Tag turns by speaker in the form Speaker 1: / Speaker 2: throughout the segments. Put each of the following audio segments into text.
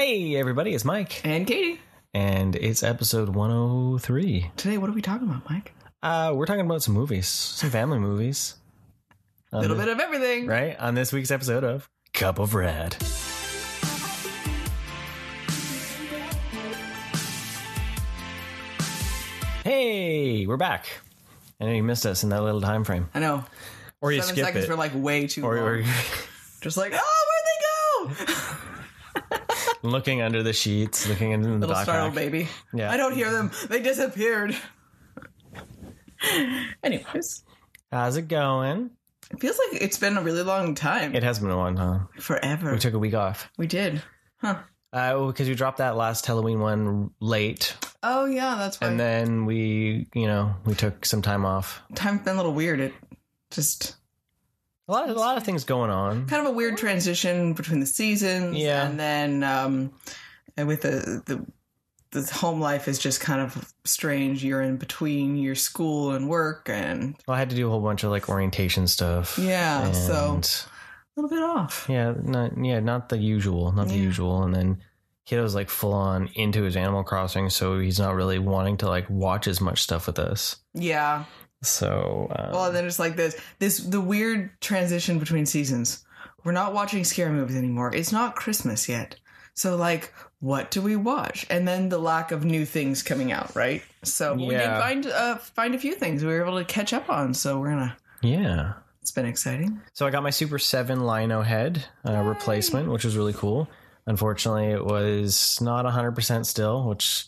Speaker 1: Hey everybody, it's Mike.
Speaker 2: And Katie.
Speaker 1: And it's episode 103.
Speaker 2: Today, what are we talking about, Mike?
Speaker 1: We're talking about some movies, some family movies.
Speaker 2: A little bit of everything.
Speaker 1: Right? On this week's episode of Cup of Rad. Hey, we're back. I know you missed us in that little time frame.
Speaker 2: I know.
Speaker 1: Or you
Speaker 2: 7
Speaker 1: skip
Speaker 2: seconds
Speaker 1: it.
Speaker 2: were like way too long. Just like, oh, where'd they go?
Speaker 1: Looking under the sheets, looking into the
Speaker 2: Little
Speaker 1: backpack.
Speaker 2: startled baby.
Speaker 1: Yeah.
Speaker 2: I don't hear them. They disappeared. Anyways.
Speaker 1: How's it going?
Speaker 2: It feels like it's been a really long time.
Speaker 1: It has been a long time.
Speaker 2: Forever.
Speaker 1: We took a week off.
Speaker 2: We did. Huh.
Speaker 1: Because we dropped that last Halloween one late.
Speaker 2: Oh, yeah, that's why.
Speaker 1: And then we took some time off.
Speaker 2: Time's been a little weird. It just...
Speaker 1: A lot of things going on.
Speaker 2: Kind of a weird transition between the seasons.
Speaker 1: Yeah.
Speaker 2: And then and with the home life is just kind of strange. You're in between your school and work. And
Speaker 1: Well, I had to do a whole bunch of like orientation stuff.
Speaker 2: yeah,
Speaker 1: and
Speaker 2: so a little bit off.
Speaker 1: Yeah, not the usual. The usual. And then kiddo's like full on into his Animal Crossing, so he's not really wanting to like watch as much stuff with us.
Speaker 2: Yeah.
Speaker 1: So
Speaker 2: Well, and then it's like the weird transition between seasons. We're not watching scary movies anymore. It's not Christmas yet. So like, what do we watch? And then the lack of new things coming out, right? So we did find a few things we were able to catch up on. So we're gonna it's been exciting.
Speaker 1: So I got my Super 7 Lino head replacement, which was really cool. Unfortunately, it was not 100% still, which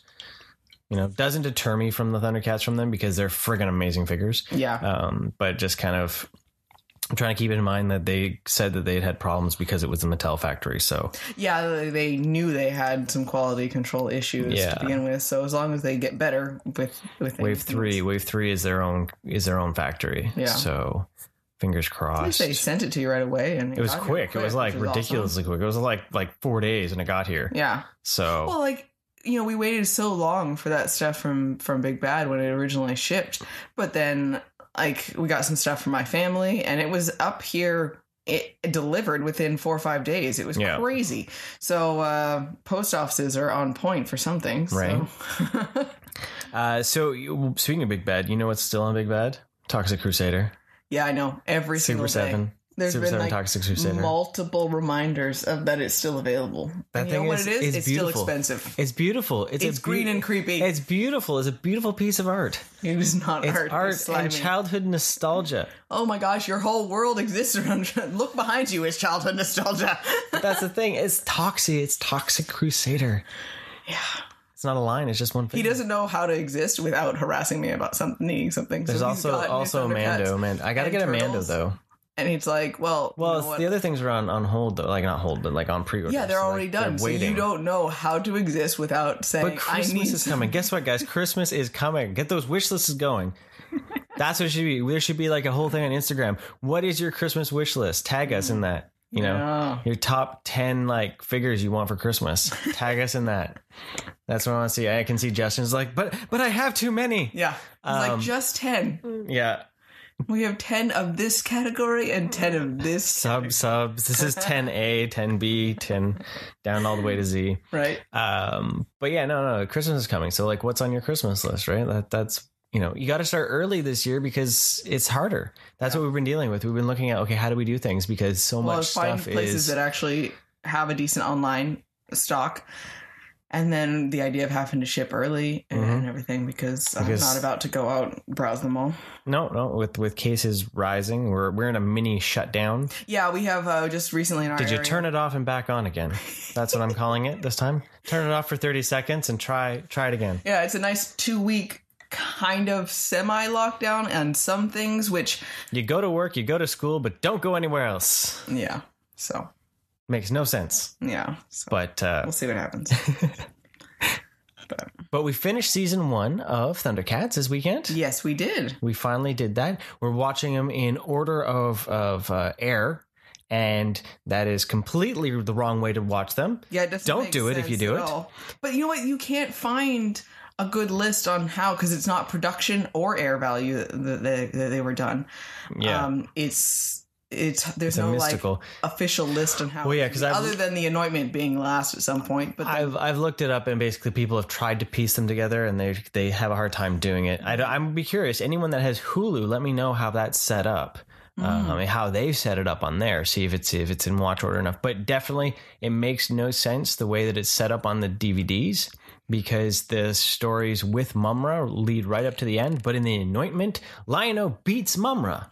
Speaker 1: doesn't deter me from the Thundercats from them because they're friggin' amazing figures.
Speaker 2: Yeah.
Speaker 1: But just kind of I'm trying to keep in mind that they said that they had problems because it was a Mattel factory. So yeah,
Speaker 2: they knew they had some quality control issues to begin with. So as long as they get better with
Speaker 1: Wave 3 is their own factory. Yeah. So fingers crossed.
Speaker 2: At least they sent it to you right away, and
Speaker 1: it was quick. It was like ridiculously quick. It was like 4 days, and it got here.
Speaker 2: Yeah.
Speaker 1: So
Speaker 2: well, we waited so long for that stuff from Big Bad when it originally shipped, but then we got some stuff from my family, and it was up here. It delivered within 4 or 5 days. It was crazy. So post offices are on point for some things,
Speaker 1: right? So speaking of Big Bad, you know what's still on Big Bad? Toxic Crusader. Yeah,
Speaker 2: I know. Every single
Speaker 1: Super
Speaker 2: day.
Speaker 1: 7.
Speaker 2: There's
Speaker 1: Super
Speaker 2: been
Speaker 1: 7 Toxic Crusader.
Speaker 2: Multiple reminders of that it's still available.
Speaker 1: That thing
Speaker 2: what it is? It's
Speaker 1: beautiful.
Speaker 2: Still expensive.
Speaker 1: It's beautiful.
Speaker 2: It's green and creepy.
Speaker 1: It's beautiful. It's a beautiful piece of art.
Speaker 2: It is not art.
Speaker 1: It's art and childhood nostalgia.
Speaker 2: Oh my gosh, your whole world exists around. Look behind you. It's childhood nostalgia.
Speaker 1: But that's the thing. It's Toxic. It's Toxic Crusader.
Speaker 2: Yeah.
Speaker 1: It's not a line. It's just one thing.
Speaker 2: He doesn't know how to exist without harassing me about needing something.
Speaker 1: There's also Mando. Man, I gotta get a Mando though.
Speaker 2: And he's like, well,
Speaker 1: the other things are on hold though. Like not hold, but like on pre-order.
Speaker 2: Yeah, they're already done. So you don't know how to exist without saying,
Speaker 1: but Christmas is coming. Guess what, guys? Christmas is coming. Get those wish lists going. That's what it should be. There should be like a whole thing on Instagram. What is your Christmas wish list? Tag us in that. Your top 10 like figures you want for Christmas. Tag us in that. That's what I want to see. I can see Justin's like, but I have too many.
Speaker 2: Yeah. It's like just 10.
Speaker 1: Yeah.
Speaker 2: We have 10 of this category and 10 of this
Speaker 1: subs. This is 10A, 10B, 10 down all the way to Z.
Speaker 2: Right.
Speaker 1: But yeah, no. Christmas is coming. So like, what's on your Christmas list, right? That's you got to start early this year because it's harder. That's what we've been dealing with. We've been looking at, okay, how do we do things? Because so much stuff
Speaker 2: find places that actually have a decent online stock. And then the idea of having to ship early and everything because I'm not about to go out and browse them all.
Speaker 1: No. With cases rising, we're in a mini shutdown.
Speaker 2: Yeah, we have just recently in our
Speaker 1: Did you
Speaker 2: area.
Speaker 1: turn it off and back on again? That's what I'm calling it this time. Turn it off for 30 seconds and try it again.
Speaker 2: Yeah, it's a nice 2-week kind of semi-lockdown and some things which...
Speaker 1: You go to work, you go to school, but don't go anywhere else.
Speaker 2: Yeah, so...
Speaker 1: Makes no sense.
Speaker 2: Yeah. So
Speaker 1: but
Speaker 2: we'll see what happens.
Speaker 1: But we finished season 1 of Thundercats this weekend.
Speaker 2: Yes, we did.
Speaker 1: We finally did that. We're watching them in order of air, and that is completely the wrong way to watch them.
Speaker 2: Yeah, it doesn't
Speaker 1: Don't do it if you do it.
Speaker 2: All. But you know what? You can't find a good list on how, because it's not production or air value that they were done.
Speaker 1: Yeah.
Speaker 2: there's no
Speaker 1: mystical,
Speaker 2: like official list on how.
Speaker 1: Well, yeah, because
Speaker 2: other than the anointment being last at some point, but
Speaker 1: I've looked it up, and basically people have tried to piece them together, and they have a hard time doing it. I'm be curious. Anyone that has Hulu, let me know how that's set up. How they've set it up on there. See if it's in watch order enough. But definitely, it makes no sense the way that it's set up on the DVDs, because the stories with Mumra lead right up to the end. But in the anointment, Lion-O beats Mumra.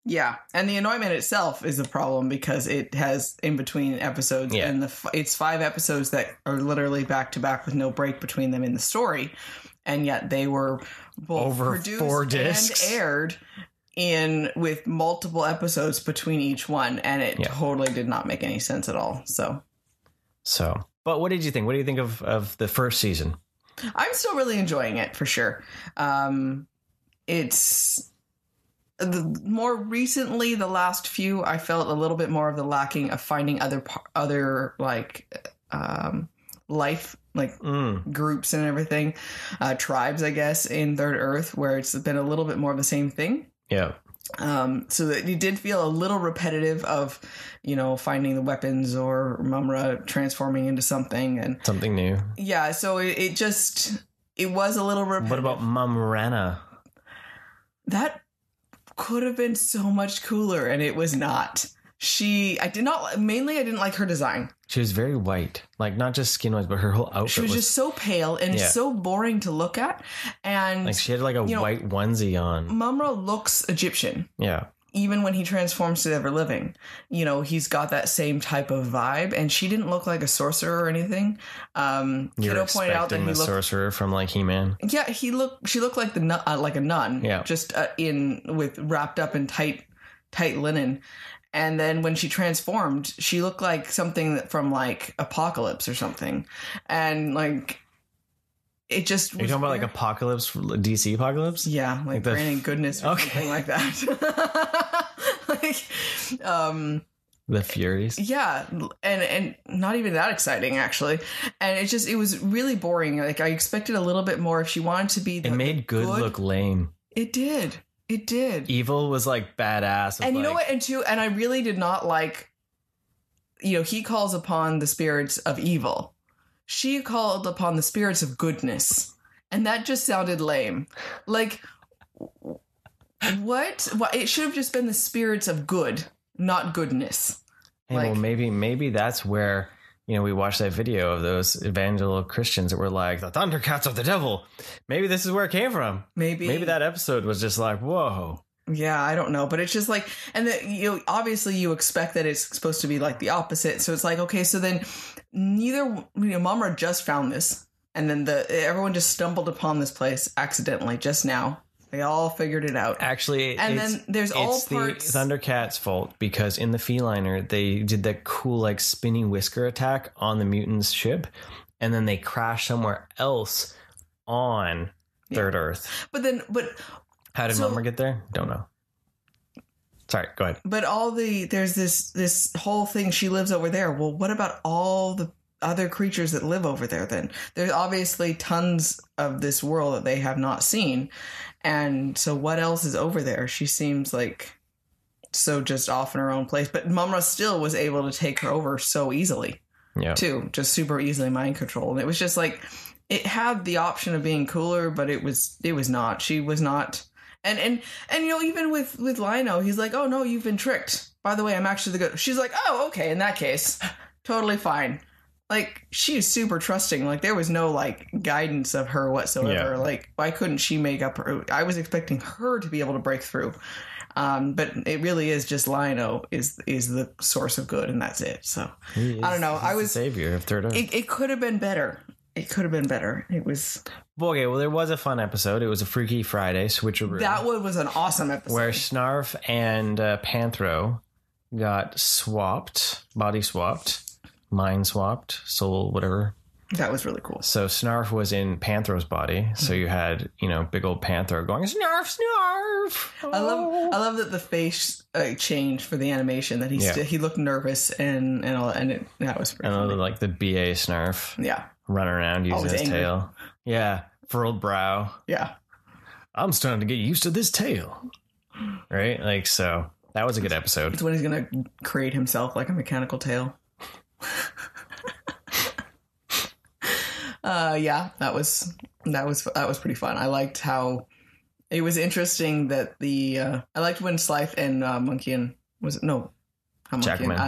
Speaker 2: Yeah, and the anointment itself is a problem because it has in between episodes, and it's 5 episodes that are literally back to back with no break between them in the story, and yet they were both
Speaker 1: over
Speaker 2: produced
Speaker 1: 4 discs
Speaker 2: and aired with multiple episodes between each one, and it totally did not make any sense at all. So,
Speaker 1: but what did you think? What do you think of the first season?
Speaker 2: I'm still really enjoying it for sure. It's. More recently, the last few, I felt a little bit more of the lacking of finding other like life, like groups and everything, tribes, I guess, in Third Earth, where it's been a little bit more of the same thing.
Speaker 1: Yeah.
Speaker 2: So that it did feel a little repetitive of, finding the weapons or Mumra transforming into something and
Speaker 1: something new.
Speaker 2: Yeah. So it was a little repetitive.
Speaker 1: What about Mumrana?
Speaker 2: That could have been so much cooler, and it was not. I didn't like her design.
Speaker 1: She was very white, like not just skin wise, but her whole outfit.
Speaker 2: She was just so pale and so boring to look at, and
Speaker 1: like she had like a white onesie on.
Speaker 2: Mumra looks Egyptian.
Speaker 1: Yeah.
Speaker 2: Even when he transforms to ever living, he's got that same type of vibe, and she didn't look like a sorcerer or anything.
Speaker 1: You're pointed out that he looked sorcerer from like He-Man.
Speaker 2: Yeah, she looked like like a nun.
Speaker 1: Yeah,
Speaker 2: just wrapped up in tight linen. And then when she transformed, she looked like something from like Apocalypse or something, and like. It just.
Speaker 1: Are you talking about like Apocalypse, DC Apocalypse?
Speaker 2: Yeah, like Brandon Goodness or something like that.
Speaker 1: The Furies.
Speaker 2: Yeah, and not even that exciting actually. And it was really boring. Like I expected a little bit more if she wanted to be.
Speaker 1: It made good look lame.
Speaker 2: It did.
Speaker 1: Evil was like badass.
Speaker 2: And you know what? And I really did not like. He calls upon the spirits of evil. She called upon the spirits of goodness, and that just sounded lame. Like, what? It should have just been the spirits of good, not goodness.
Speaker 1: Hey, well, maybe that's where we watched that video of those evangelical Christians that were like the Thundercats of the devil. Maybe this is where it came from. Maybe that episode was just like, whoa.
Speaker 2: Yeah, I don't know, but it's just like, and obviously you expect that it's supposed to be like the opposite. So it's like, okay, so then Mumra just found this, and then everyone just stumbled upon this place accidentally just now. They all figured it out.
Speaker 1: Actually,
Speaker 2: then there's all parts.
Speaker 1: The Thundercats' fault because in the Feliner they did that cool like spinning whisker attack on the mutants' ship, and then they crashed somewhere else on Third Earth.
Speaker 2: But
Speaker 1: how did Mumra get there? Don't know. Sorry, go ahead.
Speaker 2: But there's this whole thing. She lives over there. Well, what about all the other creatures that live over there then? There's obviously tons of this world that they have not seen. And so what else is over there? She seems like so just off in her own place. But Mumra still was able to take her over so easily. Yeah. Too. Just super easily mind control. And it was just like, it had the option of being cooler, but it was not. She was not. And even with Lion-O, he's like, oh no, you've been tricked. By the way, I'm actually the good. She's like, oh, okay, in that case, totally fine. Like, she's super trusting. Like, there was no like guidance of her whatsoever. Yeah. Like, why couldn't she make up her? I was expecting her to be able to break through. But it really is just Lion-O is the source of good, and that's it. So I don't know. I was
Speaker 1: the savior of Third Earth.
Speaker 2: It could have been better. It could have been better. It was...
Speaker 1: Okay, well, there was a fun episode. It was a Freaky Friday switcheroo.
Speaker 2: That one was an awesome episode.
Speaker 1: Where Snarf and Panthro got body swapped, mind swapped, soul, whatever.
Speaker 2: That was really cool.
Speaker 1: So Snarf was in Panthro's body. So you had, big old Panthro going, Snarf, Snarf. Oh.
Speaker 2: I love that the face changed for the animation. That he looked nervous and that was pretty funny.
Speaker 1: Like the BA Snarf.
Speaker 2: Yeah.
Speaker 1: Running around using his tail. Yeah. Furrowed brow.
Speaker 2: Yeah.
Speaker 1: I'm starting to get used to this tail. Right? Like, so. That was a good episode.
Speaker 2: It's when he's going to create himself like a mechanical tail. Yeah, that was pretty fun. I liked how it was interesting that I liked when Slythe and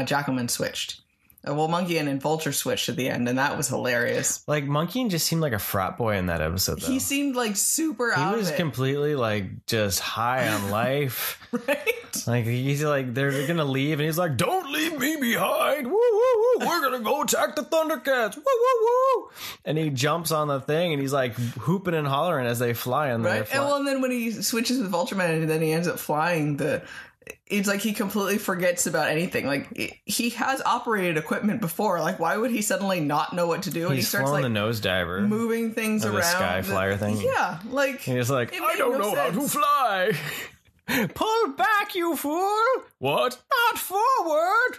Speaker 2: Jackalman switched. Well, Monkey and Vulture switched at the end, and that was hilarious.
Speaker 1: Like, Monkey just seemed like a frat boy in that episode, though.
Speaker 2: He seemed like super out of it.
Speaker 1: He was completely, like, just high on life.
Speaker 2: Right?
Speaker 1: Like, he's like, they're gonna leave, and he's like, don't leave me behind! Woo, woo, woo! We're gonna go attack the Thundercats! Woo, woo, woo! And he jumps on the thing, and he's, like, hooping and hollering as they fly on there.
Speaker 2: Right? And then when he switches with Ultraman, and then he ends up flying it's like he completely forgets about anything. Like, he has operated equipment before. Like, why would he suddenly not know what to do? And he starts like
Speaker 1: the nose diver,
Speaker 2: moving things around.
Speaker 1: The sky flyer thing.
Speaker 2: Yeah, like
Speaker 1: he's like, I don't know how to fly. Pull back, you fool! What? Not forward.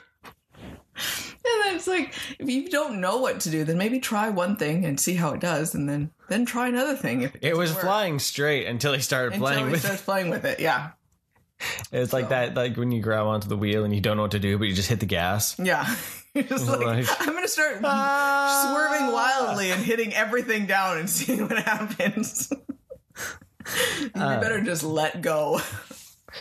Speaker 2: And then it's like, if you don't know what to do, then maybe try one thing and see how it does, and then try another thing. If
Speaker 1: it was flying straight until he started playing with it.
Speaker 2: Yeah.
Speaker 1: It's like that, like when you grab onto the wheel and you don't know what to do, but you just hit the gas.
Speaker 2: Yeah. You're just like, I'm going to start swerving wildly and hitting everything down and seeing what happens. You better just let go.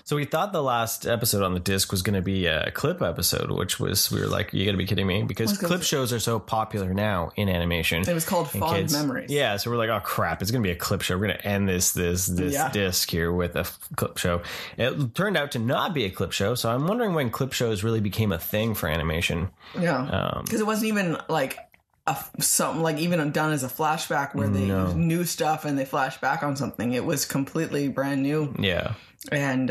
Speaker 1: So we thought the last episode on the disc was going to be a clip episode, which was, we were like, you got to be kidding me, because clip shows are so popular now in animation.
Speaker 2: It was called Fond Memories.
Speaker 1: Yeah, so we're like, oh crap, it's going to be a clip show. We're going to end this disc here with a clip show. It turned out to not be a clip show, so I'm wondering when clip shows really became a thing for animation.
Speaker 2: Yeah, because it wasn't even like something like even done as a flashback where they knew stuff and they flash back on something. It was completely brand new.
Speaker 1: Yeah.
Speaker 2: And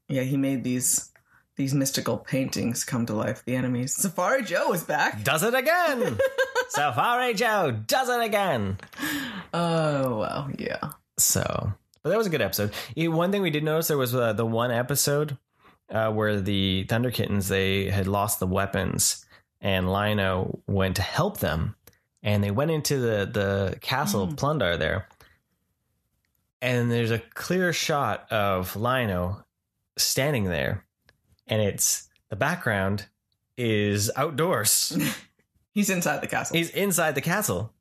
Speaker 2: he made these mystical paintings come to life. The enemies. Safari Joe is back.
Speaker 1: Does it again. Safari Joe does it again.
Speaker 2: Oh, well, yeah.
Speaker 1: So, but that was a good episode. One thing we did notice, there was the one episode where the Thunder Kittens, they had lost the weapons, and Lino went to help them, and they went into the castle of Plundar there. And there's a clear shot of Lino standing there, and the background is outdoors.
Speaker 2: He's inside the castle.
Speaker 1: He's inside the castle.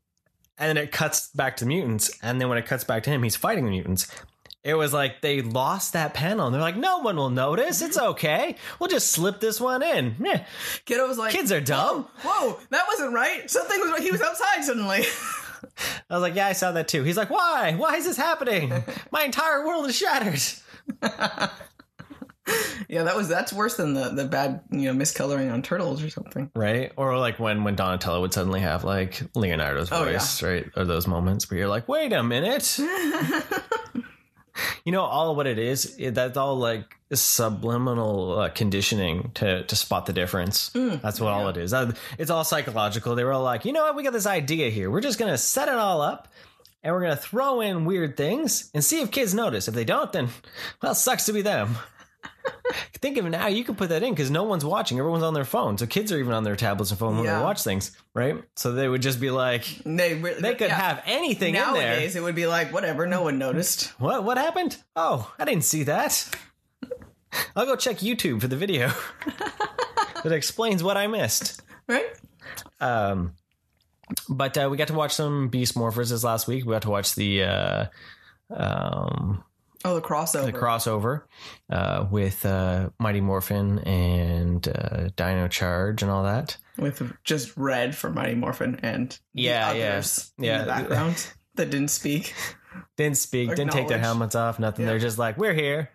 Speaker 1: And then it cuts back to the mutants, and then when it cuts back to him, he's fighting the mutants. It was like they lost that panel, and they're like, no one will notice. It's okay. We'll just slip this one in. Yeah.
Speaker 2: Kiddo was like,
Speaker 1: kids are dumb.
Speaker 2: Whoa, that wasn't right. Something was right. He was outside suddenly.
Speaker 1: I was like, yeah, I saw that too. He's like, why? Why is this happening? My entire world is shattered.
Speaker 2: Yeah, that's worse than the bad, miscoloring on Turtles or something.
Speaker 1: Right? Or like when Donatello would suddenly have like Leonardo's voice, right? Or those moments where you're like, wait a minute. All what it is, that's all like subliminal conditioning to spot the difference. That's what all it is. It's all psychological. They were all like, you know what? We got this idea here. We're just going to set it all up, and we're going to throw in weird things and see if kids notice. If they don't, then, well, sucks to be them. Think of it now. You can put that in because no one's watching. Everyone's on their phone. So kids are even on their tablets and phone when they watch things, right? So they would just be like, they could have anything in there.
Speaker 2: Nowadays, it would be like, whatever, no one noticed.
Speaker 1: What happened? Oh, I didn't see that. I'll go check YouTube for the video that explains what I missed.
Speaker 2: Right?
Speaker 1: But we got to watch some Beast Morphers this last week. We got to watch the
Speaker 2: the crossover.
Speaker 1: The crossover with Mighty Morphin and Dino Charge and all that.
Speaker 2: With just Red for Mighty Morphin and others in the background that didn't speak. Didn't
Speaker 1: take their helmets off, nothing. Yeah. They're just like, we're here.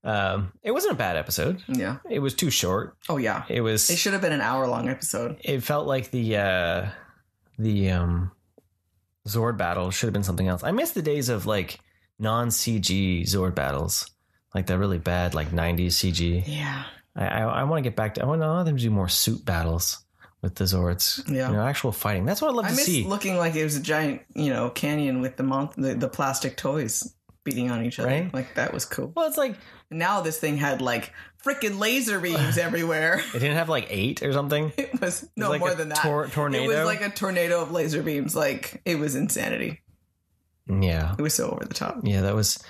Speaker 1: It wasn't a bad episode.
Speaker 2: Yeah.
Speaker 1: It was too short.
Speaker 2: Oh, yeah.
Speaker 1: It
Speaker 2: should have been an hour-long episode.
Speaker 1: It felt like the Zord battle should have been something else. I miss the days of like non-CG Zord battles, like the really bad like 90s CG.
Speaker 2: Yeah.
Speaker 1: I want to get back to. I want them to do more suit battles with the Zords.
Speaker 2: Yeah.
Speaker 1: actual fighting. That's what I'd love to see.
Speaker 2: I miss looking like it was a giant, canyon with the plastic toys beating on each other.
Speaker 1: Right?
Speaker 2: Like that was cool.
Speaker 1: Well, it's like
Speaker 2: now this thing had like freaking laser beams everywhere.
Speaker 1: It didn't have like 8 or something.
Speaker 2: It was
Speaker 1: like
Speaker 2: more than that.
Speaker 1: Tornado.
Speaker 2: It was like a tornado of laser beams. Like it was insanity.
Speaker 1: Yeah.
Speaker 2: It was so over the top.
Speaker 1: Yeah, that was.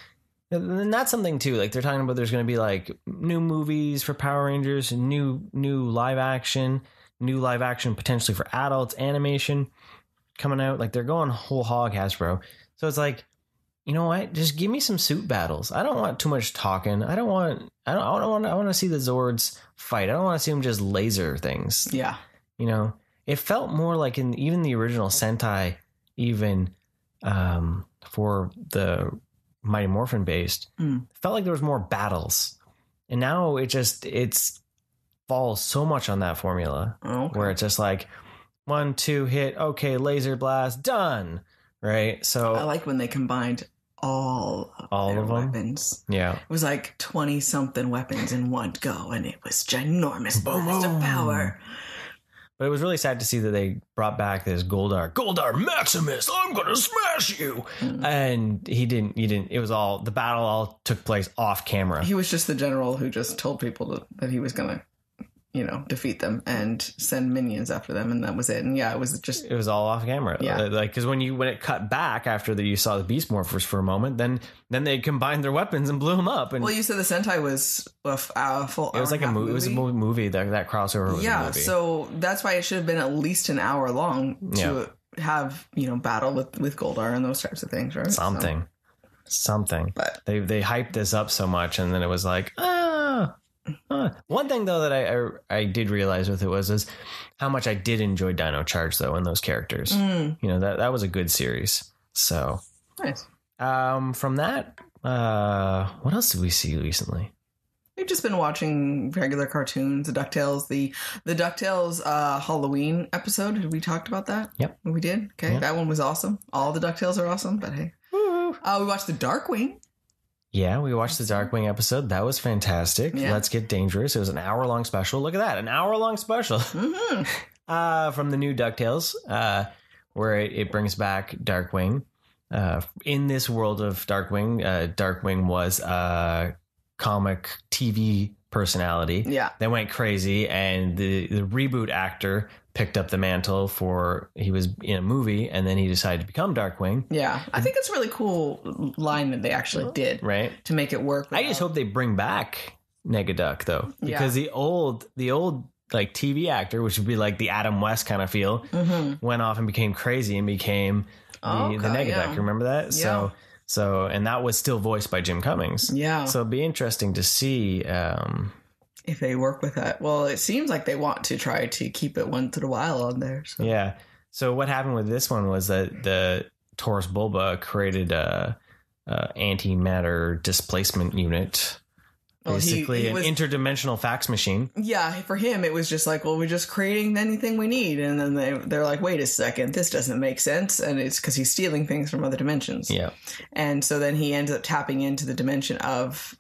Speaker 1: And that's something too. Like they're talking about, there's going to be like new movies for Power Rangers, and new live action potentially for adults, animation coming out. Like they're going whole hog, Hasbro. So it's like, you know what? Just give me some suit battles. I don't want too much talking. I want to see the Zords fight. I don't want to see them just laser things.
Speaker 2: Yeah.
Speaker 1: You know, it felt more like in even the original Sentai, even for the Mighty Morphin based, felt like there was more battles. And now it's falls so much on that formula, where it's just like 1, 2 hit, okay, laser blast, done. Right. So
Speaker 2: I like when they combined all of their weapons.
Speaker 1: Yeah.
Speaker 2: It was like 20 something weapons in one go, and it was ginormous blast of power.
Speaker 1: But it was really sad to see that they brought back this Goldar Maximus. I'm going to smash you. And he didn't, it was all, the battle all took place off camera.
Speaker 2: He was just the general who just told people that he was going to, defeat them and send minions after them. And that was it. And yeah, it was all
Speaker 1: off camera.
Speaker 2: Yeah.
Speaker 1: Like, cause when it cut back after you saw the Beast Morphers for a moment, then they combined their weapons and blew them up. And
Speaker 2: you said the Sentai was a full hour.
Speaker 1: It was like a movie. It was a movie. That crossover was a movie. So
Speaker 2: that's why it should have been at least an hour long to have, battle with Goldar and those types of things, right?
Speaker 1: Something. But they hyped this up so much, and then it was like, one thing though that I did realize with it was how much I did enjoy Dino Charge though in those characters. That was a good series. So
Speaker 2: nice.
Speaker 1: From that, what else did we see recently?
Speaker 2: We've just been watching regular cartoons, the DuckTales, the DuckTales Halloween episode. Have we talked about that?
Speaker 1: Yep.
Speaker 2: We did? Okay. Yep. That one was awesome. All the DuckTales are awesome, but hey. We watched the Darkwing.
Speaker 1: Yeah, we watched the Darkwing episode. That was fantastic. Yeah. Let's Get Dangerous. It was an hour-long special. Look at that, an hour-long special. From the new DuckTales, where it brings back Darkwing. In this world of Darkwing, Darkwing was a comic TV personality.
Speaker 2: Yeah.
Speaker 1: That went crazy, and the reboot actor picked up the mantle he was in a movie, and then he decided to become Darkwing.
Speaker 2: Yeah. I think it's a really cool line that they actually did.
Speaker 1: Right.
Speaker 2: To make it work.
Speaker 1: I just hope they bring back Negaduck though. Because the old like TV actor, which would be like the Adam West kind of feel, went off and became crazy and became the Negaduck. Yeah. Remember that? Yeah. So and that was still voiced by Jim Cummings.
Speaker 2: Yeah.
Speaker 1: So it'd be interesting to see
Speaker 2: if they work with that. Well, it seems like they want to try to keep it once in a while on there. So.
Speaker 1: Yeah. So what happened with this one was that the Taurus Bulba created a antimatter displacement unit. Basically, an interdimensional fax machine.
Speaker 2: Yeah, for him, it was just like, well, we're just creating anything we need. And then they're like, wait a second, this doesn't make sense. And it's because he's stealing things from other dimensions.
Speaker 1: Yeah.
Speaker 2: And so then he ends up tapping into the dimension of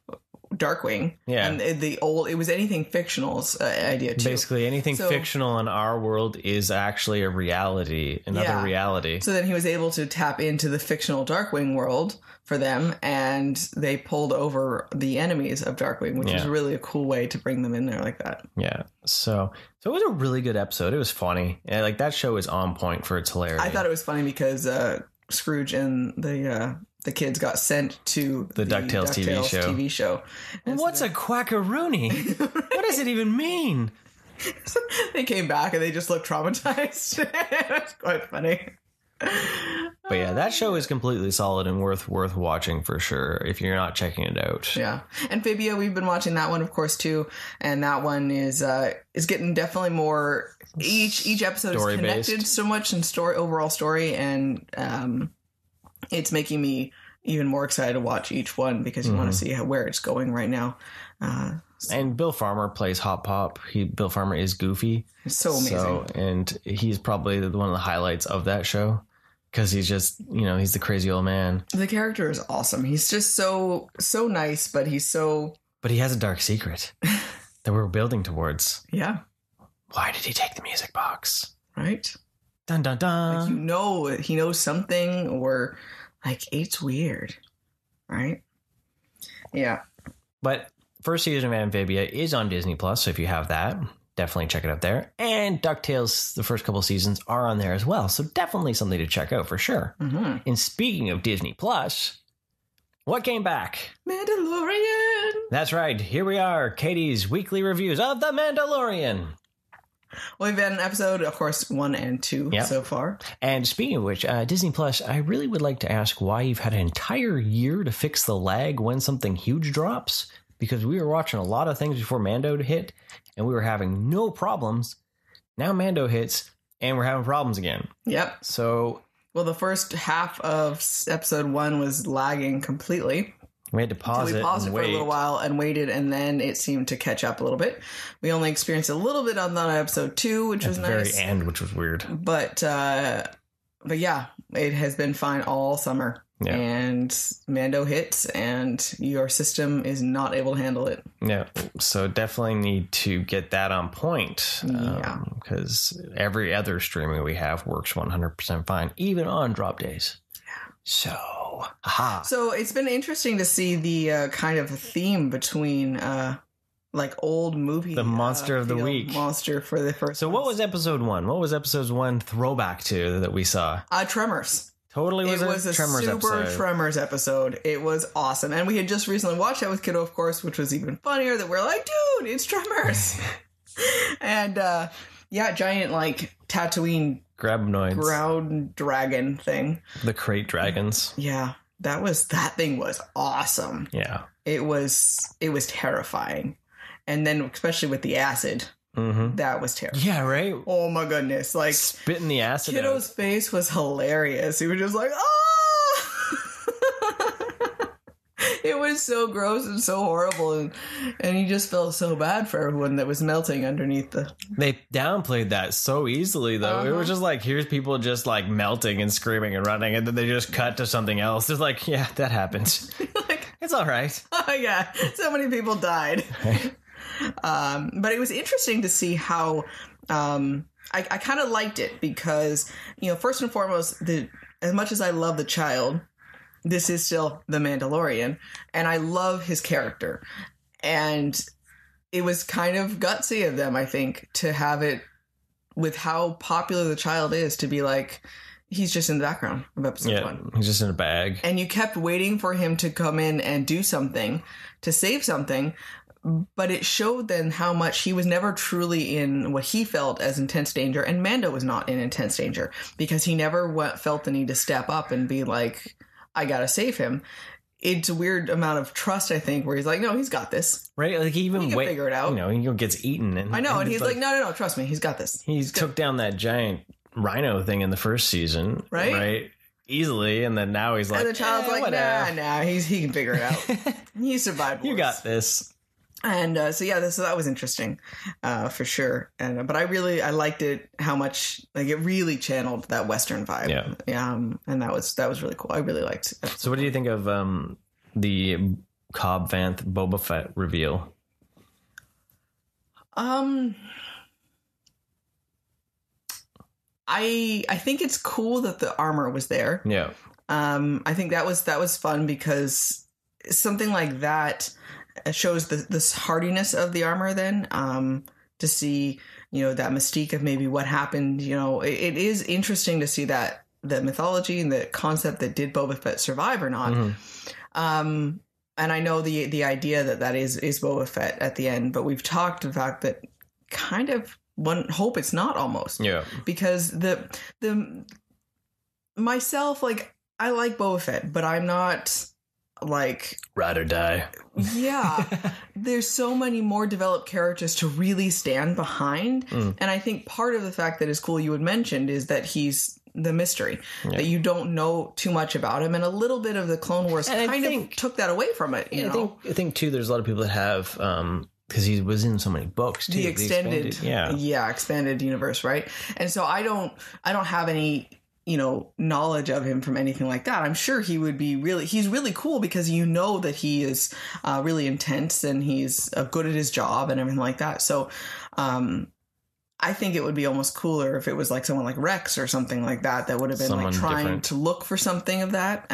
Speaker 2: Darkwing.
Speaker 1: Yeah.
Speaker 2: And it was anything fictional's idea too.
Speaker 1: Basically, anything fictional in our world is actually a reality, another reality.
Speaker 2: So then he was able to tap into the fictional Darkwing world for them, and they pulled over the enemies of Darkwing, which was really a cool way to bring them in there like that.
Speaker 1: Yeah. So it was a really good episode. It was funny. Yeah, like that show is on point for its hilarity.
Speaker 2: I thought it was funny because Scrooge and the kids got sent to
Speaker 1: the DuckTales TV show. What's a quackaroony? What does it even mean?
Speaker 2: They came back and they just looked traumatized. That's quite funny.
Speaker 1: But yeah, that show is completely solid and worth watching for sure if you're not checking it out.
Speaker 2: Yeah. And Fabia, we've been watching that one, of course, too. And that one is getting definitely more. Each episode is connected so much in overall story, and it's making me even more excited to watch each one because you want to see where it's going right now.
Speaker 1: And Bill Farmer plays Hot Pop. Bill Farmer is Goofy.
Speaker 2: It's so amazing.
Speaker 1: And he's probably one of the highlights of that show because he's just, he's the crazy old man.
Speaker 2: The character is awesome. He's just so nice, but
Speaker 1: But he has a dark secret that we're building towards.
Speaker 2: Yeah.
Speaker 1: Why did he take the music box?
Speaker 2: Right?
Speaker 1: Dun, dun, dun.
Speaker 2: Like, he knows something, or like it's weird. Right? Yeah.
Speaker 1: But first season of Amphibia is on Disney Plus, so if you have that, definitely check it out there. And DuckTales, the first couple seasons are on there as well, so definitely something to check out for sure. And speaking of Disney Plus, What came back?
Speaker 2: Mandalorian.
Speaker 1: That's right. Here we are. Katie's weekly reviews of The Mandalorian.
Speaker 2: Well, we've had an episode, of course, 1 and 2 so far.
Speaker 1: And speaking of which, Disney Plus, I really would like to ask why you've had an entire year to fix the lag when something huge drops. Because we were watching a lot of things before Mando hit, and we were having no problems. Now Mando hits, and we're having problems again.
Speaker 2: Yep.
Speaker 1: So...
Speaker 2: Well, the first half of episode 1 was lagging completely.
Speaker 1: We had to pause it. We paused it for
Speaker 2: a little while and waited, and then it seemed to catch up a little bit. We only experienced a little bit on episode 2, which was nice.
Speaker 1: At the very end, which was weird.
Speaker 2: But yeah, it has been fine all summer. Yeah. And Mando hits, and your system is not able to handle it.
Speaker 1: Yeah, so definitely need to get that on point. Because every other streaming we have works 100% fine, even on drop days. Yeah. So,
Speaker 2: So it's been interesting to see the kind of theme between like old movie.
Speaker 1: The monster of the week.
Speaker 2: Monster for the first.
Speaker 1: So what was episode 1? What was episode 1 throwback to that we saw?
Speaker 2: Tremors.
Speaker 1: Totally was a Tremors
Speaker 2: super
Speaker 1: episode.
Speaker 2: Tremors episode. It was awesome. And we had just recently watched that with Kiddo, of course, which was even funnier that we're like, dude, it's Tremors. And giant like Tatooine
Speaker 1: Grabnoids.
Speaker 2: Ground dragon thing.
Speaker 1: The crate dragons.
Speaker 2: Yeah. That thing was awesome.
Speaker 1: Yeah.
Speaker 2: It was terrifying. And then especially with the acid. Mm-hmm. That was terrible.
Speaker 1: Yeah, right?
Speaker 2: Oh my goodness. Like
Speaker 1: spitting the acid
Speaker 2: Kiddo's face was hilarious. He was just like, oh! It was so gross and so horrible. And he just felt so bad for everyone that was melting underneath the...
Speaker 1: They downplayed that so easily, though. It was just like, here's people just like melting and screaming and running. And then they just cut to something else. It's like, yeah, that happens. Like, it's all right.
Speaker 2: Oh, yeah. So many people died. But it was interesting to see how I kind of liked it because, first and foremost, as much as I love the child, this is still the Mandalorian, and I love his character. And it was kind of gutsy of them, I think, to have it with how popular the child is to be like, he's just in the background of episode 1.
Speaker 1: He's just in a bag.
Speaker 2: And you kept waiting for him to come in and do something, to save something. But it showed then how much he was never truly in what he felt as intense danger. And Mando was not in intense danger because he never felt the need to step up and be like, I got to save him. It's a weird amount of trust, I think, where he's like, no, he's got this.
Speaker 1: Right? Like he can
Speaker 2: figure it out.
Speaker 1: He gets eaten.
Speaker 2: I know. And he's like, no, trust me. He's got this.
Speaker 1: He took down that giant rhino thing in the first season. Right? Easily. And then now he's like,
Speaker 2: and the child's like, nah, he can figure it out. He survived.
Speaker 1: You got this.
Speaker 2: And so that was interesting for sure. And but I liked it how much like it really channeled that Western vibe. Yeah. And that was really cool. I really liked it.
Speaker 1: So what do you think of the Cobb Vanth Boba Fett reveal?
Speaker 2: I think it's cool that the armor was there.
Speaker 1: Yeah.
Speaker 2: I think that was fun because something like that shows this hardiness of the armor then to see that mystique of maybe what happened. It is interesting to see that the mythology and the concept that did Boba Fett survive or not. Mm-hmm. And I know the idea that is Boba Fett at the end, but we've talked the fact that kind of one hope it's not almost.
Speaker 1: Yeah.
Speaker 2: Because the myself, like, I like Boba Fett, but I'm not like
Speaker 1: ride or die.
Speaker 2: Yeah. There's so many more developed characters to really stand behind. And I think part of the fact that is cool you had mentioned is that he's the mystery, that you don't know too much about him, and a little bit of the Clone Wars kind of took that away from it.
Speaker 1: I think too there's a lot of people that have because he was in so many books too.
Speaker 2: The expanded expanded universe, right? And so I don't have any knowledge of him from anything like that. I'm sure he would be he's really cool because that he is really intense and he's good at his job and everything like that. So I think it would be almost cooler if it was like someone like Rex or something like that would have been someone like trying to look for something of that.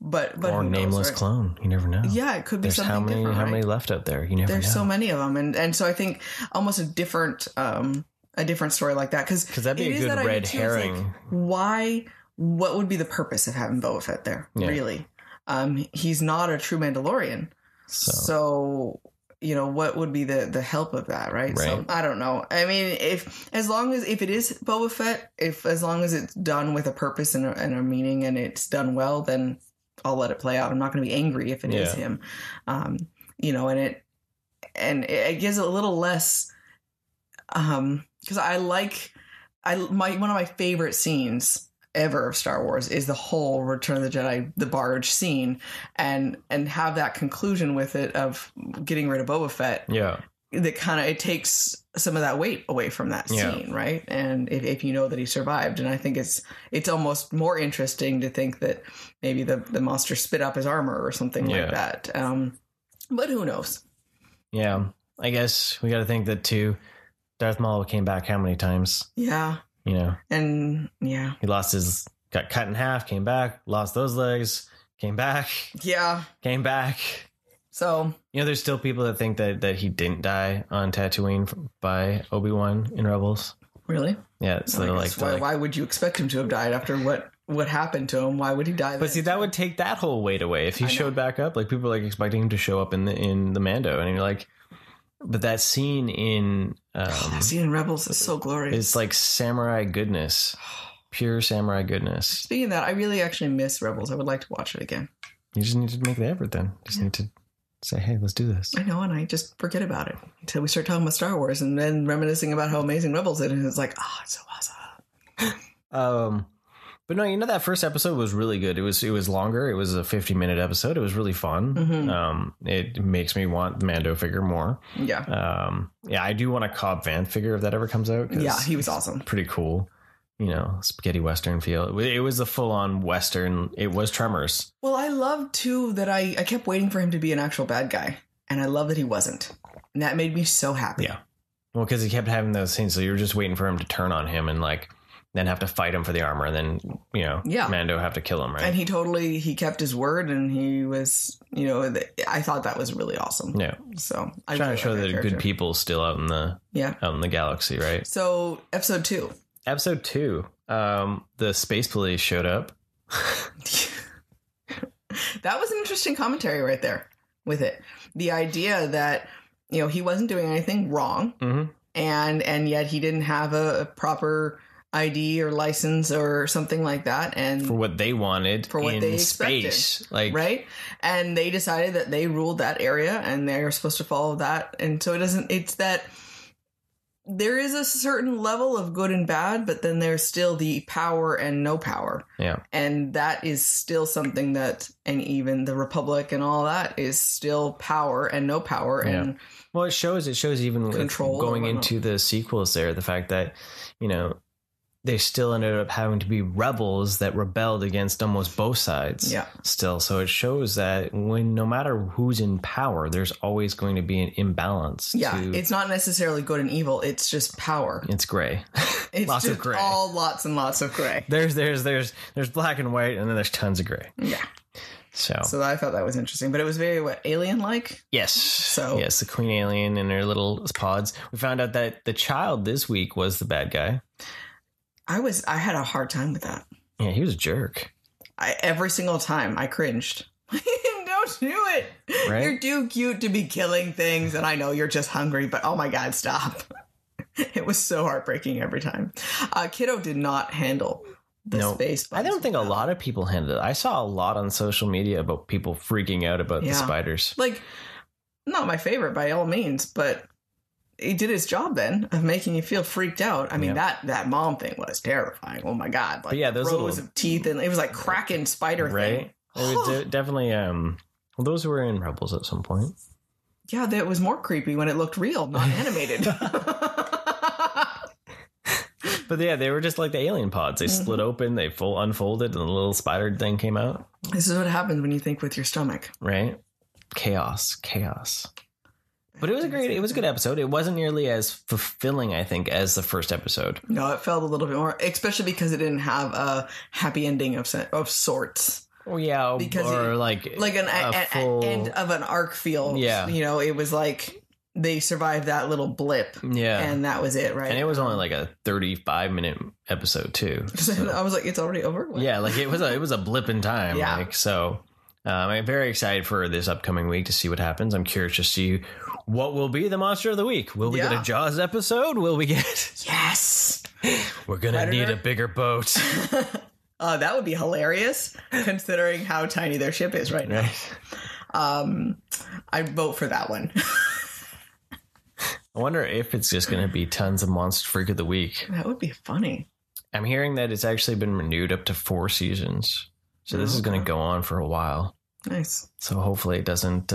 Speaker 2: But
Speaker 1: or nameless clone. You never know.
Speaker 2: Yeah, it could be something
Speaker 1: how many
Speaker 2: different.
Speaker 1: How many left out there? You never know.
Speaker 2: There's so many of them, and so I think almost a different story like that because
Speaker 1: that'd be a good red herring.
Speaker 2: Like, what would be the purpose of having Boba Fett there? Yeah. Really. he's not a true Mandalorian. So what would be the help of that, right? So I don't know. I mean, if it is Boba Fett, as long as it's done with a purpose and a meaning and it's done well, then I'll let it play out. I'm not going to be angry if it is him. And it gives it a little less, because one of my favorite scenes ever of Star Wars is the whole Return of the Jedi, the barge scene, and have that conclusion with it of getting rid of Boba Fett. Yeah. That kind of, it takes some of that weight away from that scene, right? And if you know that he survived, and I think it's almost more interesting to think that maybe the monster spit up his armor or something like that. But who knows? Yeah, I guess we got to think that too. Darth Maul came back how many times? Yeah. And he got cut in half, came back, lost those legs, came back. Yeah. Came back. So, there's still people that think that he didn't die on Tatooine by Obi-Wan in Rebels. Really? Yeah. So they're like, why would you expect him to have died after what happened to him? Why would he die? But see, that would take that whole weight away if he showed back up. Like, people are like expecting him to show up in the Mando, and you're like, but that scene in that scene in Rebels is so glorious. It's like samurai goodness, pure samurai goodness. Speaking of that, I really actually miss Rebels. I would like to watch it again. You just need to make the effort then. Just need to say, hey, let's do this. I know, and I just forget about it until we start talking about Star Wars and then reminiscing about how amazing Rebels is, and it's like, oh, it's so awesome. But no, that first episode was really good. It was longer. It was a 50-minute episode. It was really fun. Mm-hmm. It makes me want the Mando figure more. Yeah. I do want a Cobb Vanth figure if that ever comes out. Yeah, he was awesome. Pretty cool. Spaghetti Western feel. It was a full-on Western. It was Tremors. Well, I love, too, that I kept waiting for him to be an actual bad guy. And I love that he wasn't. And that made me so happy. Yeah. Well, because he kept having those scenes. So you were just waiting for him to turn on him and, like, then have to fight him for the armor, and then Mando have to kill him, right? And he kept his word, and he was, I thought that was really awesome. Yeah. So I'm trying to show that good people still out in the galaxy, right? So episode 2, the space police showed up. That was an interesting commentary right there with it. The idea that he wasn't doing anything wrong, mm-hmm. and yet he didn't have a proper ID or license or something like that, and for what they wanted, for what they expected, space, right? And they decided that they ruled that area, and they're supposed to follow that. And so it's that there is a certain level of good and bad, but then there's still the power and no power. Yeah, and that is still something that, and even the Republic and all that is still power and no power. Yeah. And well, it shows even control with going into the sequels there, the fact that they still ended up having to be rebels that rebelled against almost both sides. Yeah. Still. So it shows that no matter who's in power, there's always going to be an imbalance. Yeah. It's not necessarily good and evil. It's just power. It's gray. It's lots of gray. All lots and lots of gray. There's black and white, and then there's tons of gray. Yeah. So I thought that was interesting, but it was very alien-like. Yes. So yes, the queen alien in her little pods. We found out that the child this week was the bad guy. I had a hard time with that. Yeah, he was a jerk. Every single time I cringed. Don't do it. Right? You're too cute to be killing things, and I know you're just hungry, but oh my God, stop. It was so heartbreaking every time. Kiddo did not handle the space. I don't think a lot of people handled it. I saw a lot on social media about people freaking out about the spiders. Like, not my favorite by all means, but he did his job then of making you feel freaked out. I mean, that mom thing was terrifying. Oh my God. Like, those rows of teeth, and it was like Kraken spider thing. It was definitely, those were in Rebels at some point. Yeah, that was more creepy when it looked real, not animated. But yeah, they were just like the alien pods. They split open, they unfolded, and the little spider thing came out. This is what happens when you think with your stomach. Right? Chaos. But it was a good episode. It wasn't nearly as fulfilling, I think, as the first episode. No, it felt a little bit more, especially because it didn't have a happy ending of sorts. Oh yeah, because an full end of an arc feel. Yeah, it was like they survived that little blip. Yeah, and that was it, right? And it was only like a 35-minute episode too. So. I was like, it's already over. What? Yeah, like it was a blip in time. Yeah, so.
Speaker 1: I'm very excited for this upcoming week to see what happens. I'm curious to see what will be the monster of the week. Will we get a Jaws episode? Will we get...
Speaker 2: Yes!
Speaker 1: We're going to need a bigger boat.
Speaker 2: That would be hilarious, considering how tiny their ship is right now. I'd vote for that one.
Speaker 1: I wonder if it's just going to be tons of Monster Freak of the Week.
Speaker 2: That would be funny.
Speaker 1: I'm hearing that it's actually been renewed up to 4 seasons. So this is going to go on for a while.
Speaker 2: Nice.
Speaker 1: So hopefully it doesn't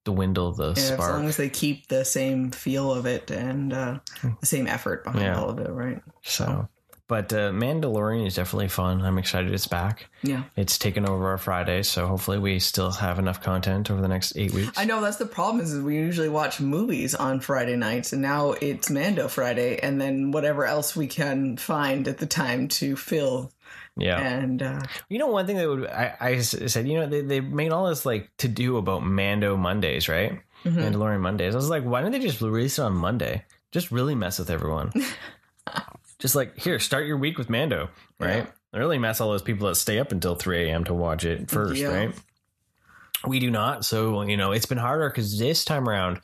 Speaker 1: dwindle the spark.
Speaker 2: As long as they keep the same feel of it and the same effort behind all of it, right?
Speaker 1: So... But Mandalorian is definitely fun. I'm excited it's back.
Speaker 2: Yeah.
Speaker 1: It's taken over our Friday, so hopefully we still have enough content over the next 8 weeks.
Speaker 2: I know, that's the problem is we usually watch movies on Friday nights, and now it's Mando Friday, and then whatever else we can find at the time to fill.
Speaker 1: Yeah.
Speaker 2: And
Speaker 1: one thing that I said, they made all this like to do about Mando Mondays, right? Mm-hmm. Mandalorian Mondays. I was like, why don't they just release it on Monday? Just really mess with everyone. Just like, here, start your week with Mando, right? Yeah. Really mess all those people that stay up until 3 a.m. to watch it first, right? We do not. So, it's been harder because this time around,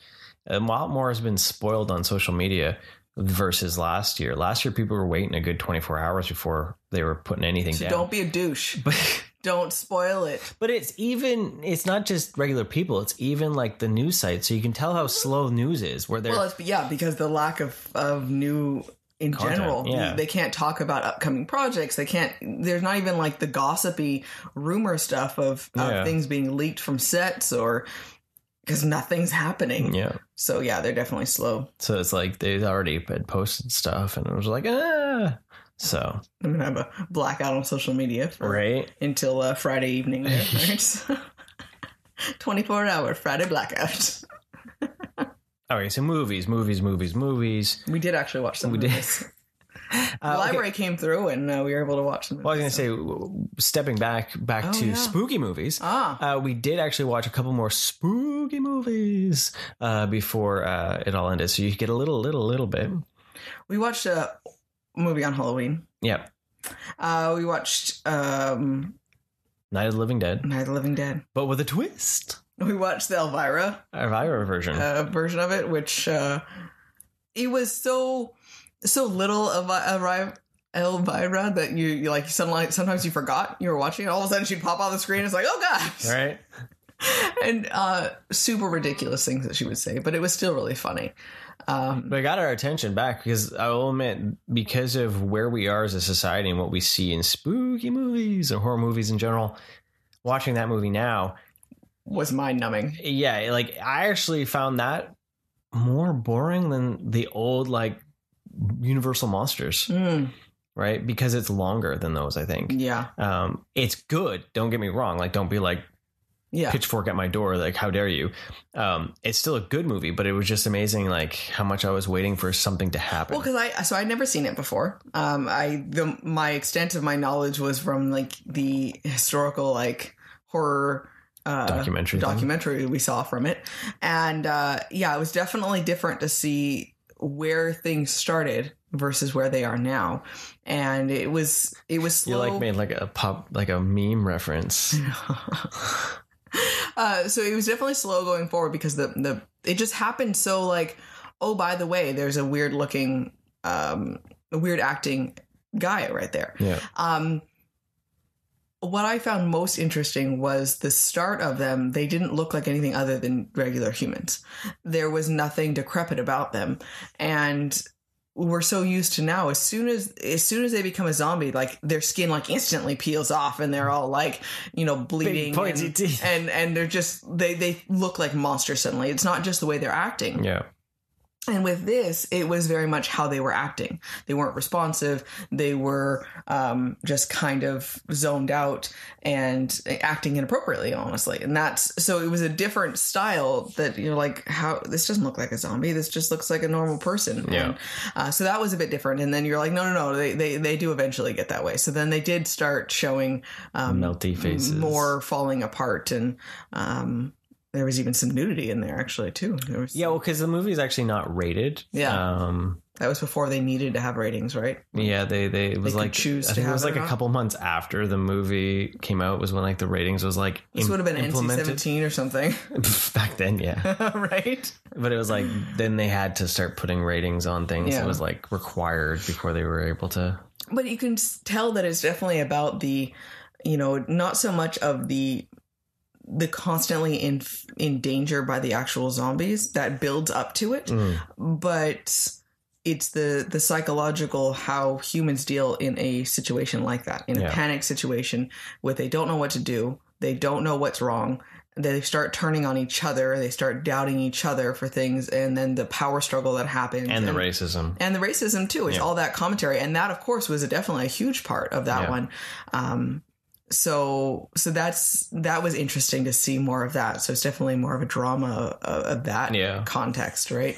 Speaker 1: a lot more has been spoiled on social media versus last year. Last year, people were waiting a good 24 hours before they were putting anything down.
Speaker 2: Don't be a douche. But don't spoil it.
Speaker 1: But it's not just regular people. It's even like the news sites. So you can tell how slow news is. Where they're
Speaker 2: because the lack of new... In general, they can't talk about upcoming projects. There's not even like the gossipy rumor stuff of things being leaked from sets or because nothing's happening. Yeah. So, they're definitely slow.
Speaker 1: So it's like they already had posted stuff and it was like, So
Speaker 2: I'm going to have a blackout on social media until Friday evening. Right? 24-hour Friday blackout.
Speaker 1: Okay, so movies.
Speaker 2: We did actually watch some movies. The library came through and we were able to watch them.
Speaker 1: Well, I was going to say, stepping back to spooky movies, we did actually watch a couple more spooky movies before it all ended. So you get a little bit.
Speaker 2: We watched a movie on Halloween.
Speaker 1: Yeah.
Speaker 2: We watched
Speaker 1: Night of the Living Dead. But with a twist.
Speaker 2: We watched the Elvira
Speaker 1: version
Speaker 2: of it, which it was so little of Elvira that you like suddenly sometimes you forgot you were watching it. All of a sudden she'd pop on the screen. It's like, oh gosh,
Speaker 1: right?
Speaker 2: And super ridiculous things that she would say, but it was still really funny.
Speaker 1: But it got our attention back because I will admit, because of where we are as a society and what we see in spooky movies or horror movies in general, watching that movie now
Speaker 2: was mind-numbing.
Speaker 1: Yeah, like I actually found that more boring than the old like Universal Monsters, right? Because it's longer than those, I think.
Speaker 2: Yeah.
Speaker 1: It's good. Don't get me wrong. Like, don't be like pitchfork at my door. Like, how dare you? It's still a good movie, but it was just amazing, like how much I was waiting for something to happen.
Speaker 2: Well, because I'd never seen it before. My extent of my knowledge was from like the historical like horror documentary we saw from it. And it was definitely different to see where things started versus where they are now. And it was slow.
Speaker 1: You like made like a meme reference.
Speaker 2: So it was definitely slow going forward because it just happened so like, oh, by the way, there's a weird looking weird acting guy right there.
Speaker 1: Yeah.
Speaker 2: What I found most interesting was the start of them. They didn't look like anything other than regular humans. There was nothing decrepit about them. And we're so used to now, as soon as they become a zombie, like their skin like instantly peels off and they're all like, bleeding. Big pointy teeth. And they're just, they look like monsters suddenly. It's not just the way they're acting.
Speaker 1: Yeah.
Speaker 2: And with this, it was very much how they were acting. They weren't responsive. They were just kind of zoned out and acting inappropriately, honestly. And so it was a different style that you're like, how this doesn't look like a zombie. This just looks like a normal person.
Speaker 1: Yeah.
Speaker 2: And, so that was a bit different. And then you're like, no. They do eventually get that way. So then they did start showing
Speaker 1: melty faces,
Speaker 2: more falling apart, and there was even some nudity in there, actually, too.
Speaker 1: because the movie is actually not rated.
Speaker 2: Yeah. That was before they needed to have ratings, right?
Speaker 1: Yeah, it was like
Speaker 2: choose.
Speaker 1: I think it was like a couple months after the movie came out was when like the ratings was like
Speaker 2: this would have been NC-17 or something
Speaker 1: back then, yeah,
Speaker 2: right.
Speaker 1: But it was like then they had to start putting ratings on things. Yeah. It was like required before they were able to.
Speaker 2: But you can tell that it's definitely about the, not so much of the constantly in danger by the actual zombies that builds up to it, but it's the psychological how humans deal in a situation like that, in a panic situation where they don't know what to do, they don't know what's wrong, they start turning on each other, they start doubting each other for things, and then the power struggle that happens.
Speaker 1: And the racism
Speaker 2: too. It's all that commentary. And that, of course, was definitely a huge part of that one. So that was interesting to see more of that. So it's definitely more of a drama of that context, right?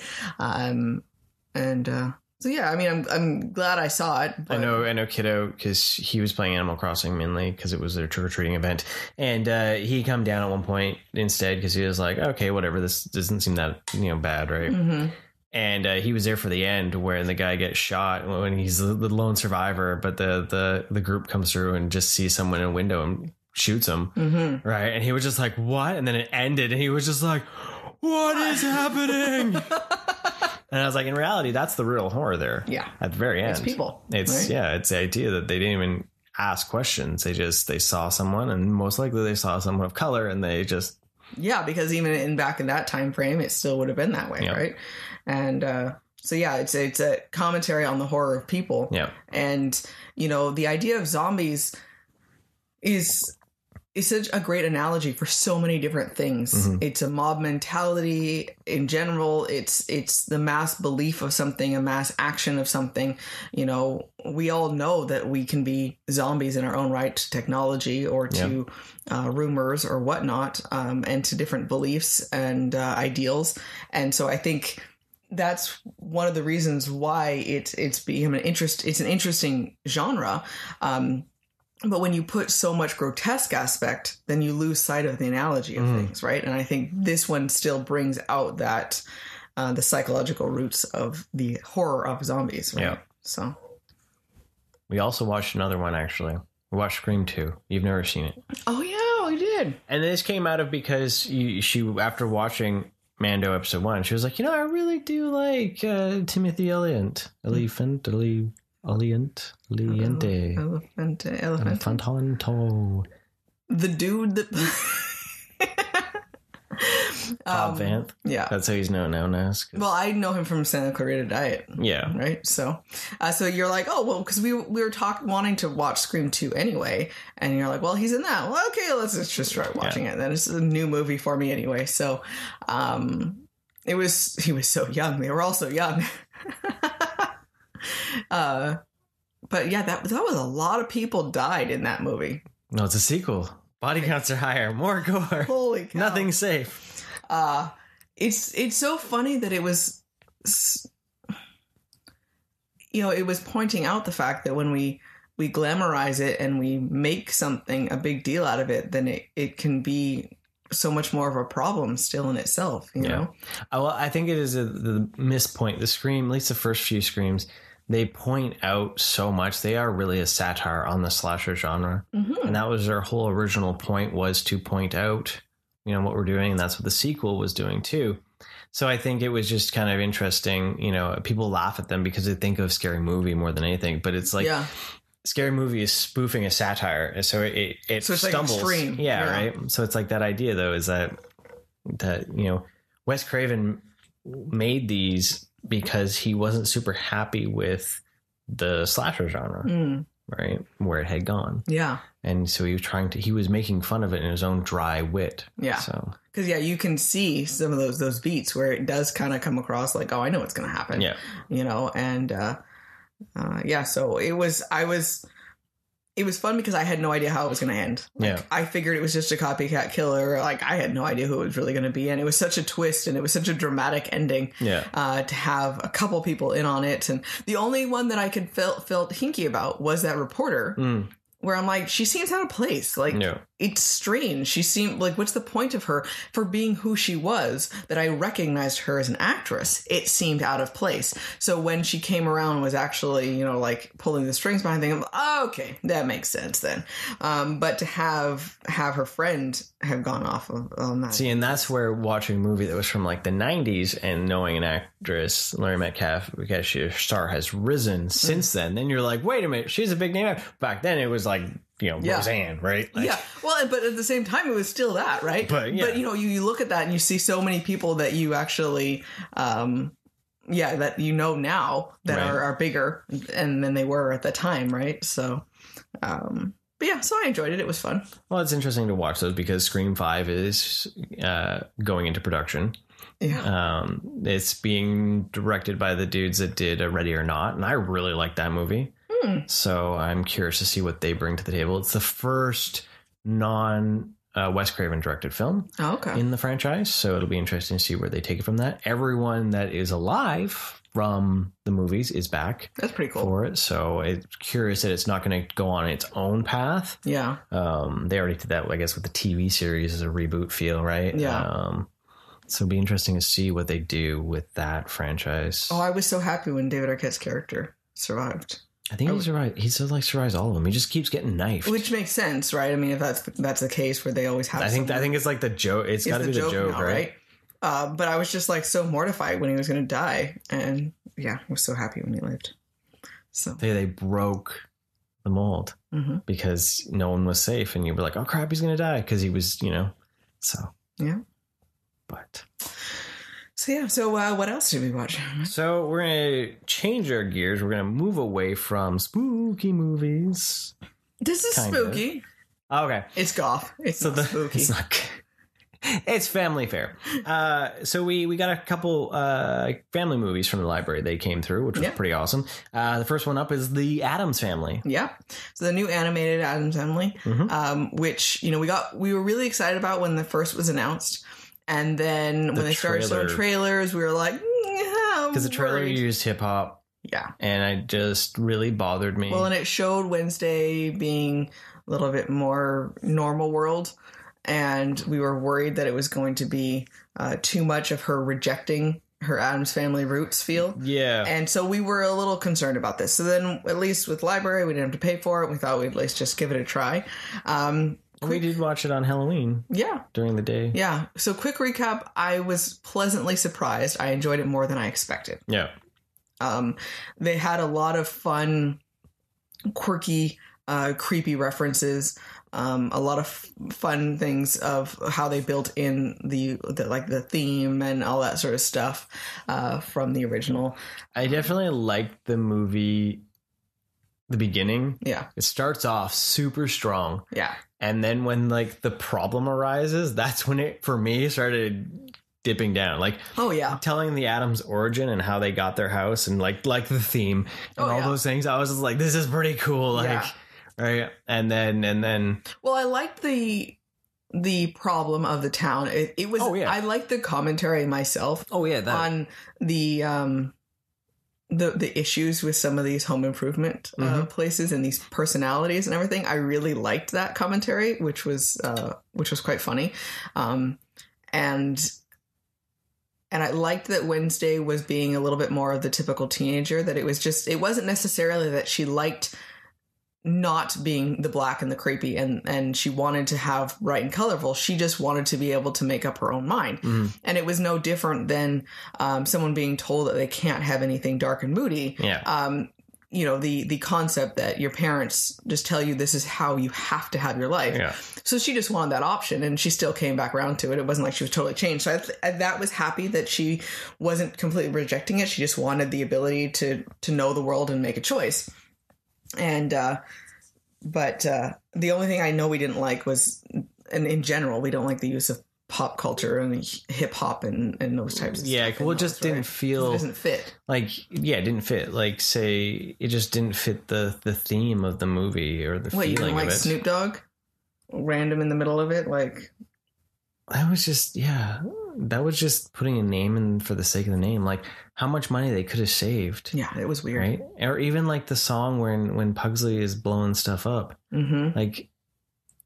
Speaker 2: So yeah, I mean, I'm glad I saw it. But...
Speaker 1: I know Kiddo, because he was playing Animal Crossing mainly because it was their trick-or-treating event, and he come down at one point instead because he was like, okay, whatever, this doesn't seem that bad, right? Mm-hmm. And he was there for the end where the guy gets shot when he's the lone survivor, but the group comes through and just sees someone in a window and shoots him, right? And he was just like, what? And then it ended, and he was just like, what is happening? And I was like, in reality, that's the real horror there. Yeah. At the very end.
Speaker 2: It's people.
Speaker 1: It's,
Speaker 2: right?
Speaker 1: It's the idea that they didn't even ask questions. They saw someone, and most likely they saw someone of color, and they just...
Speaker 2: Yeah, because even back in that time frame, it still would have been that way, right? And so, yeah, it's a commentary on the horror of people. Yeah. And, the idea of zombies is such a great analogy for so many different things. Mm-hmm. It's a mob mentality in general. It's the mass belief of something, a mass action of something. We all know that we can be zombies in our own right to technology or to rumors or whatnot, and to different beliefs and ideals. And so I think that's one of the reasons why it's become it's an interesting genre. But when you put so much grotesque aspect, then you lose sight of the analogy of things, right? And I think this one still brings out that the psychological roots of the horror of zombies, right? Yeah. So
Speaker 1: we also watched another one, actually. We watched Scream 2. You've never seen it.
Speaker 2: Oh, yeah, we did.
Speaker 1: And this came out of because she after watching Mando episode 1, she was like, I really do like Timothy Elephant. Elefanto.
Speaker 2: The dude that
Speaker 1: Bob Vanth.
Speaker 2: Yeah,
Speaker 1: that's how he's known now.
Speaker 2: Well, I know him from Santa Clarita Diet.
Speaker 1: Yeah,
Speaker 2: right. So you're like, oh well, because we were wanting to watch Scream 2 anyway, and you're like, well, he's in that. Well, okay, let's just start watching it. Then it's a new movie for me anyway. So, he was so young. They were all so young. But yeah, that was a lot of people died in that movie.
Speaker 1: No, it's a sequel. Body counts are higher, more gore.
Speaker 2: Holy cow.
Speaker 1: Nothing's safe.
Speaker 2: It's so funny that it was, it was pointing out the fact that when we glamorize it and we make something a big deal out of it, then it can be so much more of a problem still in itself, you know?
Speaker 1: Well, I think it is the mispoint. The Scream, at least the first few Screams, they point out so much. They are really a satire on the slasher genre. Mm-hmm. And that was their whole original point, was to point out, what we're doing. And that's what the sequel was doing too. So I think it was just kind of interesting. People laugh at them because they think of Scary Movie more than anything. But it's like Scary Movie is spoofing a satire. So it
Speaker 2: so it's
Speaker 1: stumbles.
Speaker 2: Like extreme.
Speaker 1: Yeah, right. So it's like that idea, though, is that Wes Craven made these because he wasn't super happy with the slasher genre, right? Where it had gone.
Speaker 2: Yeah.
Speaker 1: And so he was making fun of it in his own dry wit.
Speaker 2: Yeah.
Speaker 1: So,
Speaker 2: because you can see some of those beats where it does kind of come across like, oh, I know what's going to happen.
Speaker 1: Yeah.
Speaker 2: And, so it was fun because I had no idea how it was going to end. I figured it was just a copycat killer. Like, I had no idea who it was really going to be. And it was such a twist and it was such a dramatic ending to have a couple people in on it. And the only one that I could felt hinky about was that reporter. where I'm like, she seems out of place. Like, it's strange. She seemed like, what's the point of her for being who she was, that I recognized her as an actress? It seemed out of place. So when she came around and was actually, you know, like pulling the strings behind things, I'm like, oh, okay, that makes sense then. But to have her friend have gone off on that.
Speaker 1: See, and that's where watching a movie that was from like the 90s and knowing an actress, Laurie Metcalf, because her star has risen since then you're like, wait a minute, she's a big name. Back then it was like, you know, Roseanne, right? Like,
Speaker 2: well, but at the same time it was still that, right? But you know, you look at that and you see so many people that you actually that you know now that are bigger and than they were at the time, right? So but yeah, so I enjoyed it. It was fun.
Speaker 1: Well, it's interesting to watch those because Scream 5 is going into production. Yeah. It's being directed by the dudes that did Ready or Not, and I really like that movie. So I'm curious to see what they bring to the table. It's the first Wes Craven directed film in the franchise, so it'll be interesting to see where they take it from that. Everyone that is alive from the movies is back.
Speaker 2: That's pretty cool
Speaker 1: for it. So it's curious that it's not going to go on its own path. Yeah. They already did that, I guess, with the TV series as a reboot feel, right? Yeah. So it'll be interesting to see what they do with that franchise.
Speaker 2: Oh, I was so happy when David Arquette's character survived.
Speaker 1: I think he survived. He still like survives all of them. He just keeps getting knifed,
Speaker 2: which makes sense, right? I mean, if that's the case, where they always have.
Speaker 1: I think it's like the joke. It's got to be the joke, now, right?
Speaker 2: But I was just like so mortified when he was going to die, and I was so happy when he lived. So
Speaker 1: they broke the mold because no one was safe, and you were like, "Oh crap, he's going to die," because he was, you know. So yeah, but.
Speaker 2: So what else did we watch?
Speaker 1: So we're going to change our gears. We're going to move away from spooky movies.
Speaker 2: This is spooky.
Speaker 1: Oh, okay.
Speaker 2: It's goth. It's not spooky.
Speaker 1: It's not. It's family fare. So we got a couple family movies from the library. They came through, which was pretty awesome. The first one up is the Addams Family.
Speaker 2: Yeah. So the new animated Addams Family, which, you know, we were really excited about when the first was announced. And then when they started showing trailers, we were like,
Speaker 1: because the trailer used hip hop.
Speaker 2: Yeah.
Speaker 1: And it just really bothered me.
Speaker 2: Well, and it showed Wednesday being a little bit more normal world. And we were worried that it was going to be too much of her rejecting her Addams Family roots feel. Yeah. And so we were a little concerned about this. So then, at least with library, we didn't have to pay for it. We thought we'd at least just give it a try.
Speaker 1: We did watch it on Halloween. Yeah. During the day.
Speaker 2: Yeah. So quick recap. I was pleasantly surprised. I enjoyed it more than I expected. Yeah. They had a lot of fun, quirky, creepy references. A lot of fun things of how they built in the theme and all that sort of stuff from the original.
Speaker 1: I definitely liked the movie. The beginning. Yeah. It starts off super strong. Yeah. And then when like the problem arises, that's when it, for me, started dipping down. Like, oh yeah, telling the Addams origin and how they got their house and like the theme and all those things. I was just like, this is pretty cool. Like, right. And then. Well,
Speaker 2: I liked the problem of the town. It was, I liked the commentary myself. Oh yeah. On the issues with some of these home improvement places and these personalities and everything. I really liked that commentary, which was quite funny. And I liked that Wednesday was being a little bit more of the typical teenager, that it wasn't necessarily that she liked not being the black and the creepy and she wanted to have bright and colorful. She just wanted to be able to make up her own mind. And it was no different than someone being told that they can't have anything dark and moody. Yeah. You know, the concept that your parents just tell you this is how you have to have your life. Yeah. So she just wanted that option, and she still came back around to it. It wasn't like she was totally changed. So that was happy that she wasn't completely rejecting it. She just wanted the ability to know the world and make a choice. And, but the only thing I know we didn't like was, and in general, we don't like the use of pop culture and hip hop and those types of stuff.
Speaker 1: Yeah, well, it just didn't feel.
Speaker 2: It doesn't fit.
Speaker 1: Like, yeah, it didn't fit. Like, say, it just didn't fit the theme of the movie or the feeling of it. What, you like
Speaker 2: Snoop Dogg? Random in the middle of it? Like.
Speaker 1: That was just, yeah. that was just putting a name in for the sake of the name. Like how much money they could have saved.
Speaker 2: Yeah, it was weird.
Speaker 1: Right? Or even like the song when Pugsley is blowing stuff up.
Speaker 2: Mm-hmm.
Speaker 1: Like,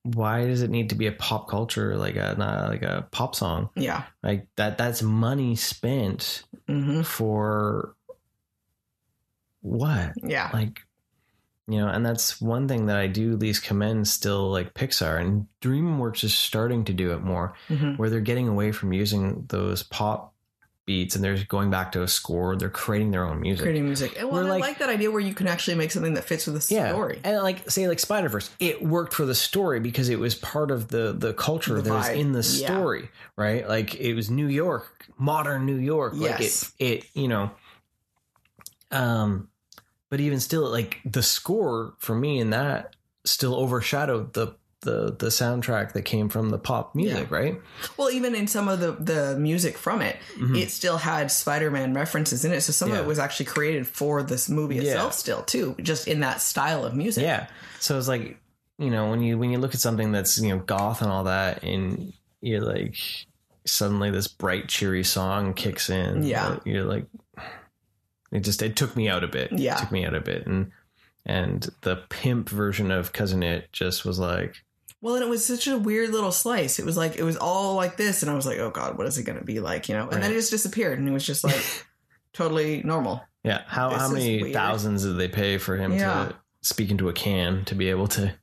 Speaker 1: why does it need to be a pop culture, like a pop song?
Speaker 2: Yeah.
Speaker 1: Like that's money spent for what?
Speaker 2: Yeah.
Speaker 1: Like, you know, and that's one thing that I do at least commend still, like Pixar and DreamWorks is starting to do it more, where they're getting away from using those pop beats and they're going back to a score. They're creating their own music.
Speaker 2: And well, I like that idea where you can actually make something that fits with the story.
Speaker 1: And like say like Spider-Verse, it worked for the story because it was part of the culture that was in the story, right? Like it was New York, modern New York.
Speaker 2: Yes.
Speaker 1: Like it you know, but even still, like the score for me in that still overshadowed the soundtrack that came from the pop music, right?
Speaker 2: Well, even in some of the music from it, it still had Spider-Man references in it. So some of it was actually created for this movie itself still too, just in that style of music. Yeah.
Speaker 1: So it's like, you know, when you look at something that's, you know, goth and all that and you're like, suddenly this bright, cheery song kicks in. Yeah. You're like, it took me out a bit. Yeah. It took me out a bit. And the pimp version of Cousin It just was like,
Speaker 2: well, and it was such a weird little slice. It was like, it was all like this. And I was like, oh God, what is it going to be like? You know? And then it just disappeared and it was just like totally normal.
Speaker 1: Yeah. How many thousands did they pay for him to speak into a can to be able to?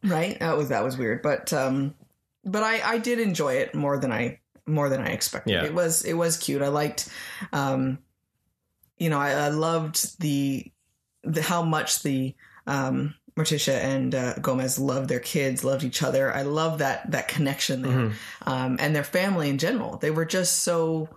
Speaker 2: Right. That was weird. But I did enjoy it more than I expected. Yeah. It was cute. I liked, you know, I loved the how much the, Morticia and Gomez loved their kids, loved each other. I love that connection there, and their family in general. They were just so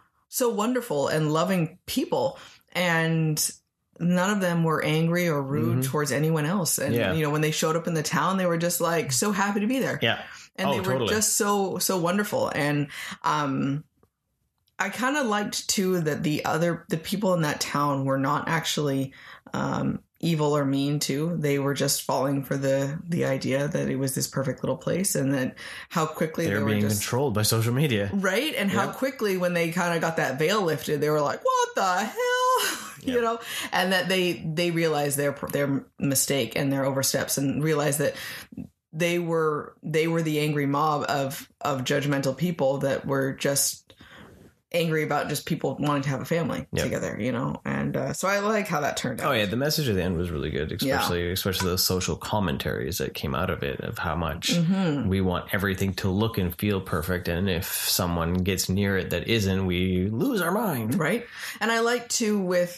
Speaker 2: wonderful and loving people, and none of them were angry or rude towards anyone else. And you know, when they showed up in the town, they were just like so happy to be there. Yeah, and they were just so wonderful. And I kind of liked too that the people in that town were not actually evil or mean too. They were just falling for the idea that it was this perfect little place, and that how quickly
Speaker 1: they were being controlled by social media,
Speaker 2: right? And how quickly when they kind of got that veil lifted, they were like, "What the hell?" You know, and that they realized their mistake and their oversteps, and realized that they were the angry mob of judgmental people that were just angry about just people wanting to have a family together, you know? And so I like how that turned out.
Speaker 1: Oh yeah, the message at the end was really good, especially those social commentaries that came out of it, of how much we want everything to look and feel perfect, and if someone gets near it that isn't, we lose our mind.
Speaker 2: Right. And I like too with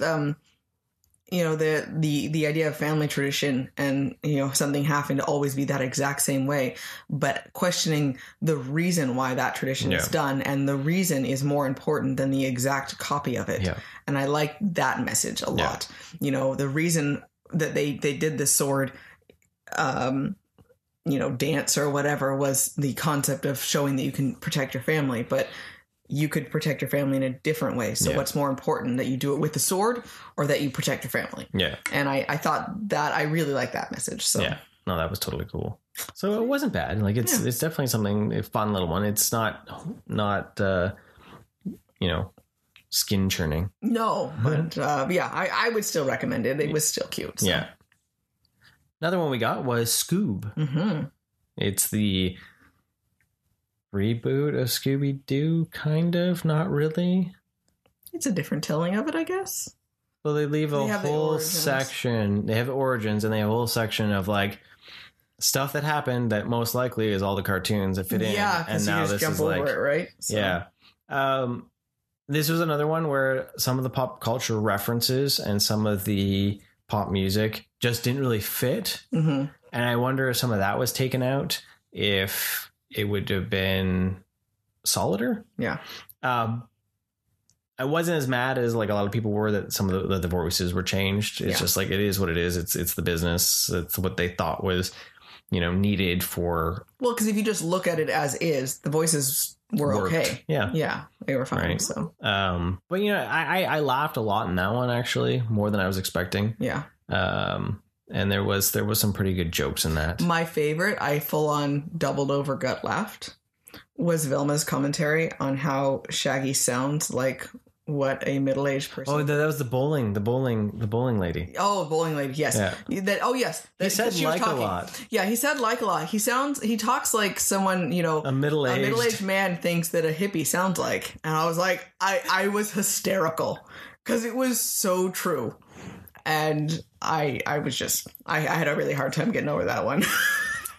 Speaker 2: you know, the idea of family tradition, and, you know, something having to always be that exact same way, but questioning the reason why that tradition is done, and the reason is more important than the exact copy of it. Yeah. And I like that message a lot. You know, the reason that they did the sword, you know, dance or whatever was the concept of showing that you can protect your family, but you could protect your family in a different way. So what's more important, that you do it with the sword or that you protect your family? Yeah. And I thought that I really liked that message. So
Speaker 1: yeah, no, that was totally cool. So it wasn't bad. Like it's definitely something, a fun little one. It's not you know, skin churning.
Speaker 2: No, but yeah, I would still recommend it. It was still cute. So.
Speaker 1: Yeah. Another one we got was Scoob. It's the reboot of Scooby-Doo, kind of, not really.
Speaker 2: It's a different telling of it, I guess.
Speaker 1: Well, they leave a whole section. They have origins, and they have a whole section of like stuff that happened that most likely is all the cartoons that fit in.
Speaker 2: Yeah, and now this is like it, right?
Speaker 1: So. Yeah. This was another one where some of the pop culture references and some of the pop music just didn't really fit. And I wonder if some of that was taken out, if it would have been solider. Yeah. I wasn't as mad as like a lot of people were that some of the voices were changed. It's just like, it is what it is. It's the business. It's what they thought was, you know, needed for.
Speaker 2: Well, because if you just look at it as is, the voices were okay. Yeah. Yeah. They were fine. Right. So,
Speaker 1: but you know, I laughed a lot in that one, actually, more than I was expecting. Yeah. And there was some pretty good jokes in that.
Speaker 2: My favorite, I full on doubled over gut laughed, was Velma's commentary on how Shaggy sounds like what a middle-aged person.
Speaker 1: Oh, that was the bowling lady.
Speaker 2: Oh, bowling lady. Yes.
Speaker 1: Yeah.
Speaker 2: Yes.
Speaker 1: He said like a lot.
Speaker 2: Yeah, he said like a lot. He talks like someone,
Speaker 1: a middle-aged
Speaker 2: man thinks that a hippie sounds like. And I was like, I was hysterical because it was so true. And I had a really hard time getting over that one.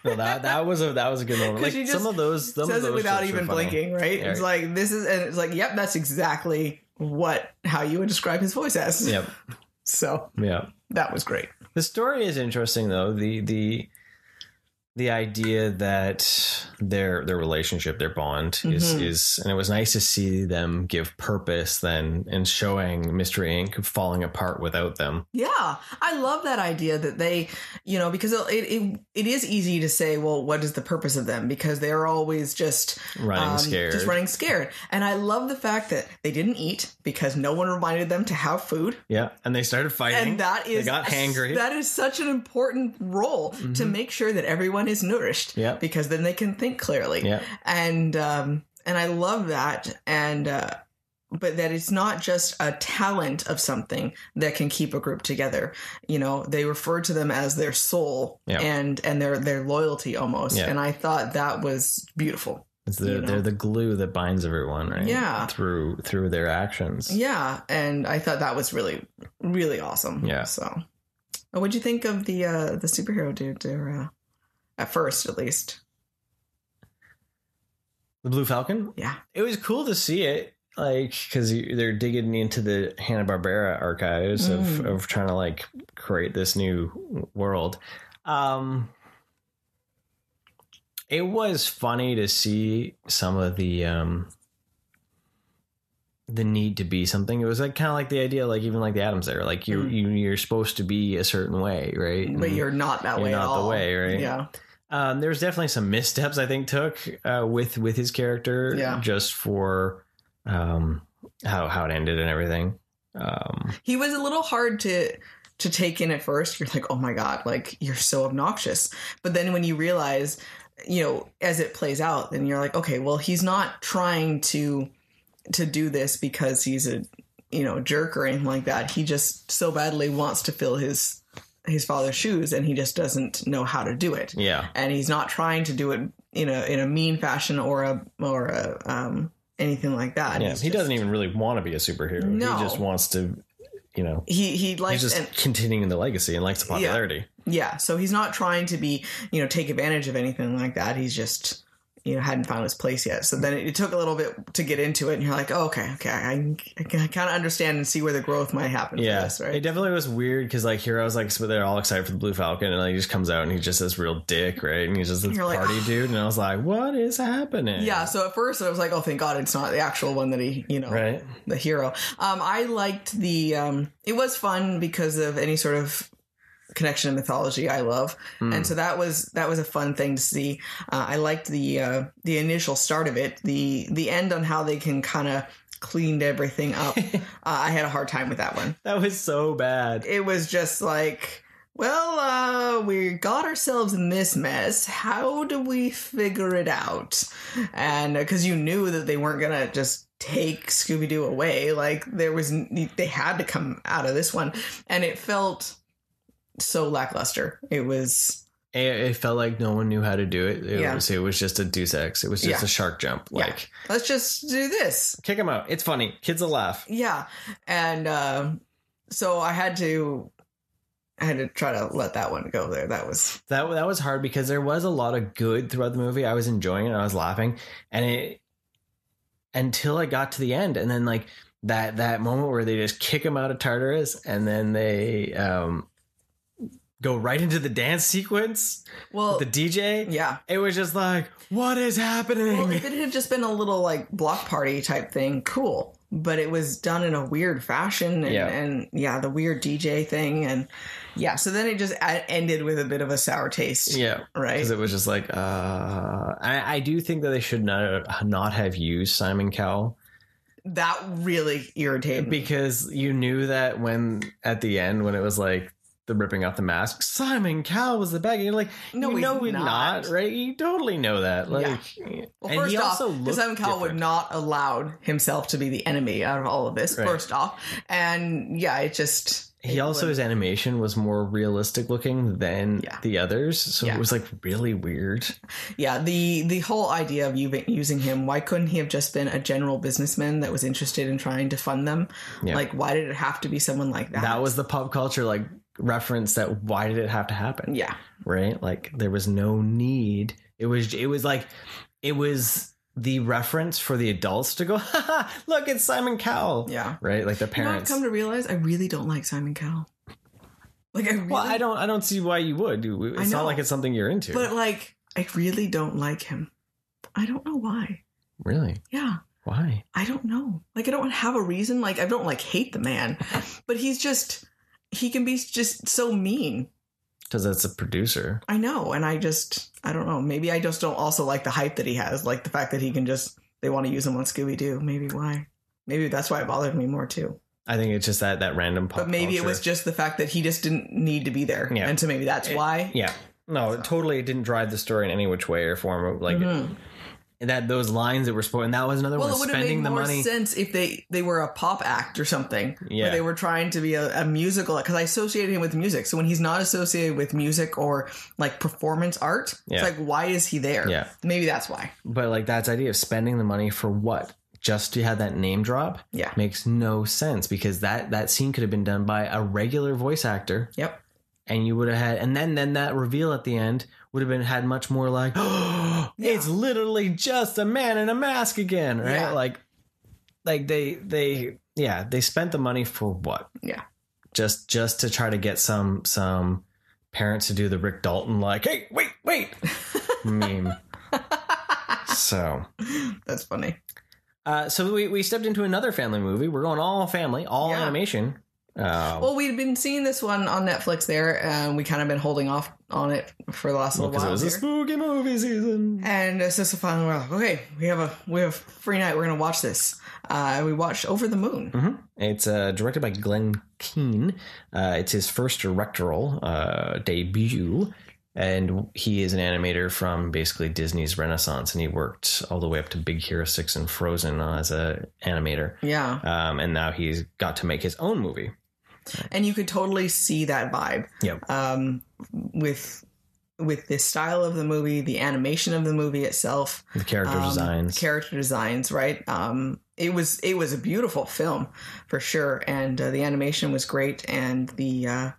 Speaker 1: No, that was a good moment. Like some of those
Speaker 2: says it without even blinking, right? Yeah. It's like this is, and it's like, yep, that's exactly how you would describe his voice as.
Speaker 1: Yep.
Speaker 2: So
Speaker 1: yeah,
Speaker 2: that was great.
Speaker 1: The story is interesting though. The idea that their relationship, their bond is, and it was nice to see them give purpose then and showing Mystery Inc. falling apart without them.
Speaker 2: Yeah. I love that idea that they, because it is easy to say, well, what is the purpose of them? Because they're always just running scared. And I love the fact that they didn't eat because no one reminded them to have food.
Speaker 1: Yeah. And they started fighting.
Speaker 2: And they got hangry. That is such an important role to make sure that everyone is nourished, because then they can think clearly. And I love that. And but that it's not just a talent of something that can keep a group together. They refer to them as their soul and their loyalty almost. And I thought that was beautiful.
Speaker 1: They're the glue that binds everyone, right?
Speaker 2: Yeah.
Speaker 1: Through their actions.
Speaker 2: Yeah. And I thought that was really, really awesome.
Speaker 1: Yeah.
Speaker 2: So what'd you think of the superhero dude there? At first, at least.
Speaker 1: The Blue Falcon?
Speaker 2: Yeah.
Speaker 1: It was cool to see it, because they're digging into the Hanna-Barbera archives of trying to, create this new world. It was funny to see some of the need to be something. It was kind of like the idea, even the Addams there. You're supposed to be a certain way, right?
Speaker 2: But you're not that way at all.
Speaker 1: You're not the way, right?
Speaker 2: Yeah.
Speaker 1: There was definitely some missteps I think took with his character, just for how it ended and everything.
Speaker 2: He was a little hard to take in at first. You're like, oh my God, you're so obnoxious. But then when you realize, as it plays out, then you're like, okay, well, he's not trying to do this because he's a jerk or anything like that. He just so badly wants to fill his father's shoes, and he just doesn't know how to do it.
Speaker 1: Yeah.
Speaker 2: And he's not trying to do it in a mean fashion or a anything like that.
Speaker 1: Yeah. He doesn't even really want to be a superhero.
Speaker 2: No.
Speaker 1: He just wants to,
Speaker 2: he likes,
Speaker 1: he's just continuing the legacy and likes the popularity.
Speaker 2: Yeah. So he's not trying to be, take advantage of anything like that. He's just, hadn't found his place yet. So then it took a little bit to get into it, and you're like, oh, okay, I kind of understand and see where the growth might happen.
Speaker 1: Yeah,
Speaker 2: for this, right?
Speaker 1: It definitely was weird because Heroes so they're all excited for the Blue Falcon, and he just comes out and he's just this real dick, right? And he's just this party dude, and I was like, what is happening?
Speaker 2: Yeah. So at first I was like, oh, thank God it's not the actual one that he,
Speaker 1: right?
Speaker 2: The hero. I liked the. It was fun because of any sort of connection to mythology I love, and so that was a fun thing to see. I liked the initial start of it. The end on how they can kind of cleaned everything up. I had a hard time with that one.
Speaker 1: That was so bad.
Speaker 2: It was just like, well, we got ourselves in this mess. How do we figure it out? And because you knew that they weren't gonna just take Scooby-Doo away, they had to come out of this one, and it felt so lackluster. It
Speaker 1: felt like no one knew how to do it. It was just a Deus Ex. It was just a shark jump.
Speaker 2: Let's just do this.
Speaker 1: Kick him out. It's funny. Kids will laugh.
Speaker 2: Yeah. And so I had to try to let that one go there. That was
Speaker 1: hard because there was a lot of good throughout the movie. I was enjoying it. I was laughing, and until I got to the end, and then that moment where they just kick him out of Tartarus, and then they go right into the dance sequence with the DJ.
Speaker 2: Yeah.
Speaker 1: It was just like, what is happening?
Speaker 2: Well, if it had just been a little block party type thing, cool. But it was done in a weird fashion and the weird DJ thing. And so then it just ended with a bit of a sour taste. Yeah. Right.
Speaker 1: Because it was just like, I do think that they should not have used Simon Cowell.
Speaker 2: That really irritated me.
Speaker 1: Because you knew that at the end, when it was the ripping off the mask. Simon Cowell was the bad guy. You're like,
Speaker 2: no,
Speaker 1: he's not, right? You totally know that. Like,
Speaker 2: well, first off, Simon Cowell would not allowed himself to be the enemy out of all of this. Right. First off, and his
Speaker 1: animation was more realistic looking than the others, so it was like really weird.
Speaker 2: Yeah, the whole idea of using him, why couldn't he have just been a general businessman that was interested in trying to fund them? Yeah. Like, why did it have to be someone like that?
Speaker 1: That was the pop culture like reference. That why did it have to happen?
Speaker 2: Yeah,
Speaker 1: right. Like there was no need. It was the reference for the adults to go, ha, look, it's Simon Cowell.
Speaker 2: Yeah.
Speaker 1: Right? Like the parents.
Speaker 2: I've come to realize I really don't like Simon Cowell. Like
Speaker 1: I don't see why you would. It's not like it's something you're into.
Speaker 2: But like, I really don't like him. I don't know why.
Speaker 1: Really?
Speaker 2: Yeah.
Speaker 1: Why?
Speaker 2: I don't know. Like, I don't have a reason. Like, I don't like hate the man, but he can be just so mean.
Speaker 1: Because that's a producer.
Speaker 2: I know. And I don't know. Maybe I just don't also like the hype that he has. Like the fact that he can they want to use him on Scooby-Doo. Maybe why. Maybe that's why it bothered me more too.
Speaker 1: I think it's just that random pop
Speaker 2: But maybe
Speaker 1: culture.
Speaker 2: It was just the fact that he just didn't need to be there. Yeah. And so maybe that's why.
Speaker 1: Yeah. No, totally. It didn't drive the story in any which way or form. Like, and that those lines that were spoken, and that was another one.
Speaker 2: Well, it would have made more sense if they were a pop act or something. Yeah. Where they were trying to be a musical, because I associated him with music. So when he's not associated with music or like performance art, it's like, why is he there?
Speaker 1: Yeah.
Speaker 2: Maybe that's why.
Speaker 1: But like that idea of spending the money for what? Just to have that name drop?
Speaker 2: Yeah.
Speaker 1: Makes no sense, because that scene could have been done by a regular voice actor.
Speaker 2: Yep.
Speaker 1: And you would have had, and then that reveal at the end would have had much more like, oh, it's literally just a man in a mask again, right? Yeah. Like they spent the money for what?
Speaker 2: Yeah.
Speaker 1: Just to try to get some parents to do the Rick Dalton like, hey, wait meme. So
Speaker 2: that's funny.
Speaker 1: So we stepped into another family movie. We're going all family, all animation.
Speaker 2: Well, we'd been seeing this one on Netflix there, and we kind of been holding off on it for the last little while.
Speaker 1: Because it was a spooky movie season.
Speaker 2: And it's just a fun, we're like, okay, we have free night. We're going to watch this. We watched Over the Moon.
Speaker 1: Mm-hmm. It's directed by Glenn Keane. It's his first directorial debut. And he is an animator from basically Disney's Renaissance, and he worked all the way up to Big Hero 6 and Frozen as an animator.
Speaker 2: Yeah.
Speaker 1: And now he's got to make his own movie.
Speaker 2: And you could totally see that vibe.
Speaker 1: Yep.
Speaker 2: With the style of the movie, the animation of the movie itself,
Speaker 1: the character
Speaker 2: designs, right? It was a beautiful film for sure, and the animation was great, and the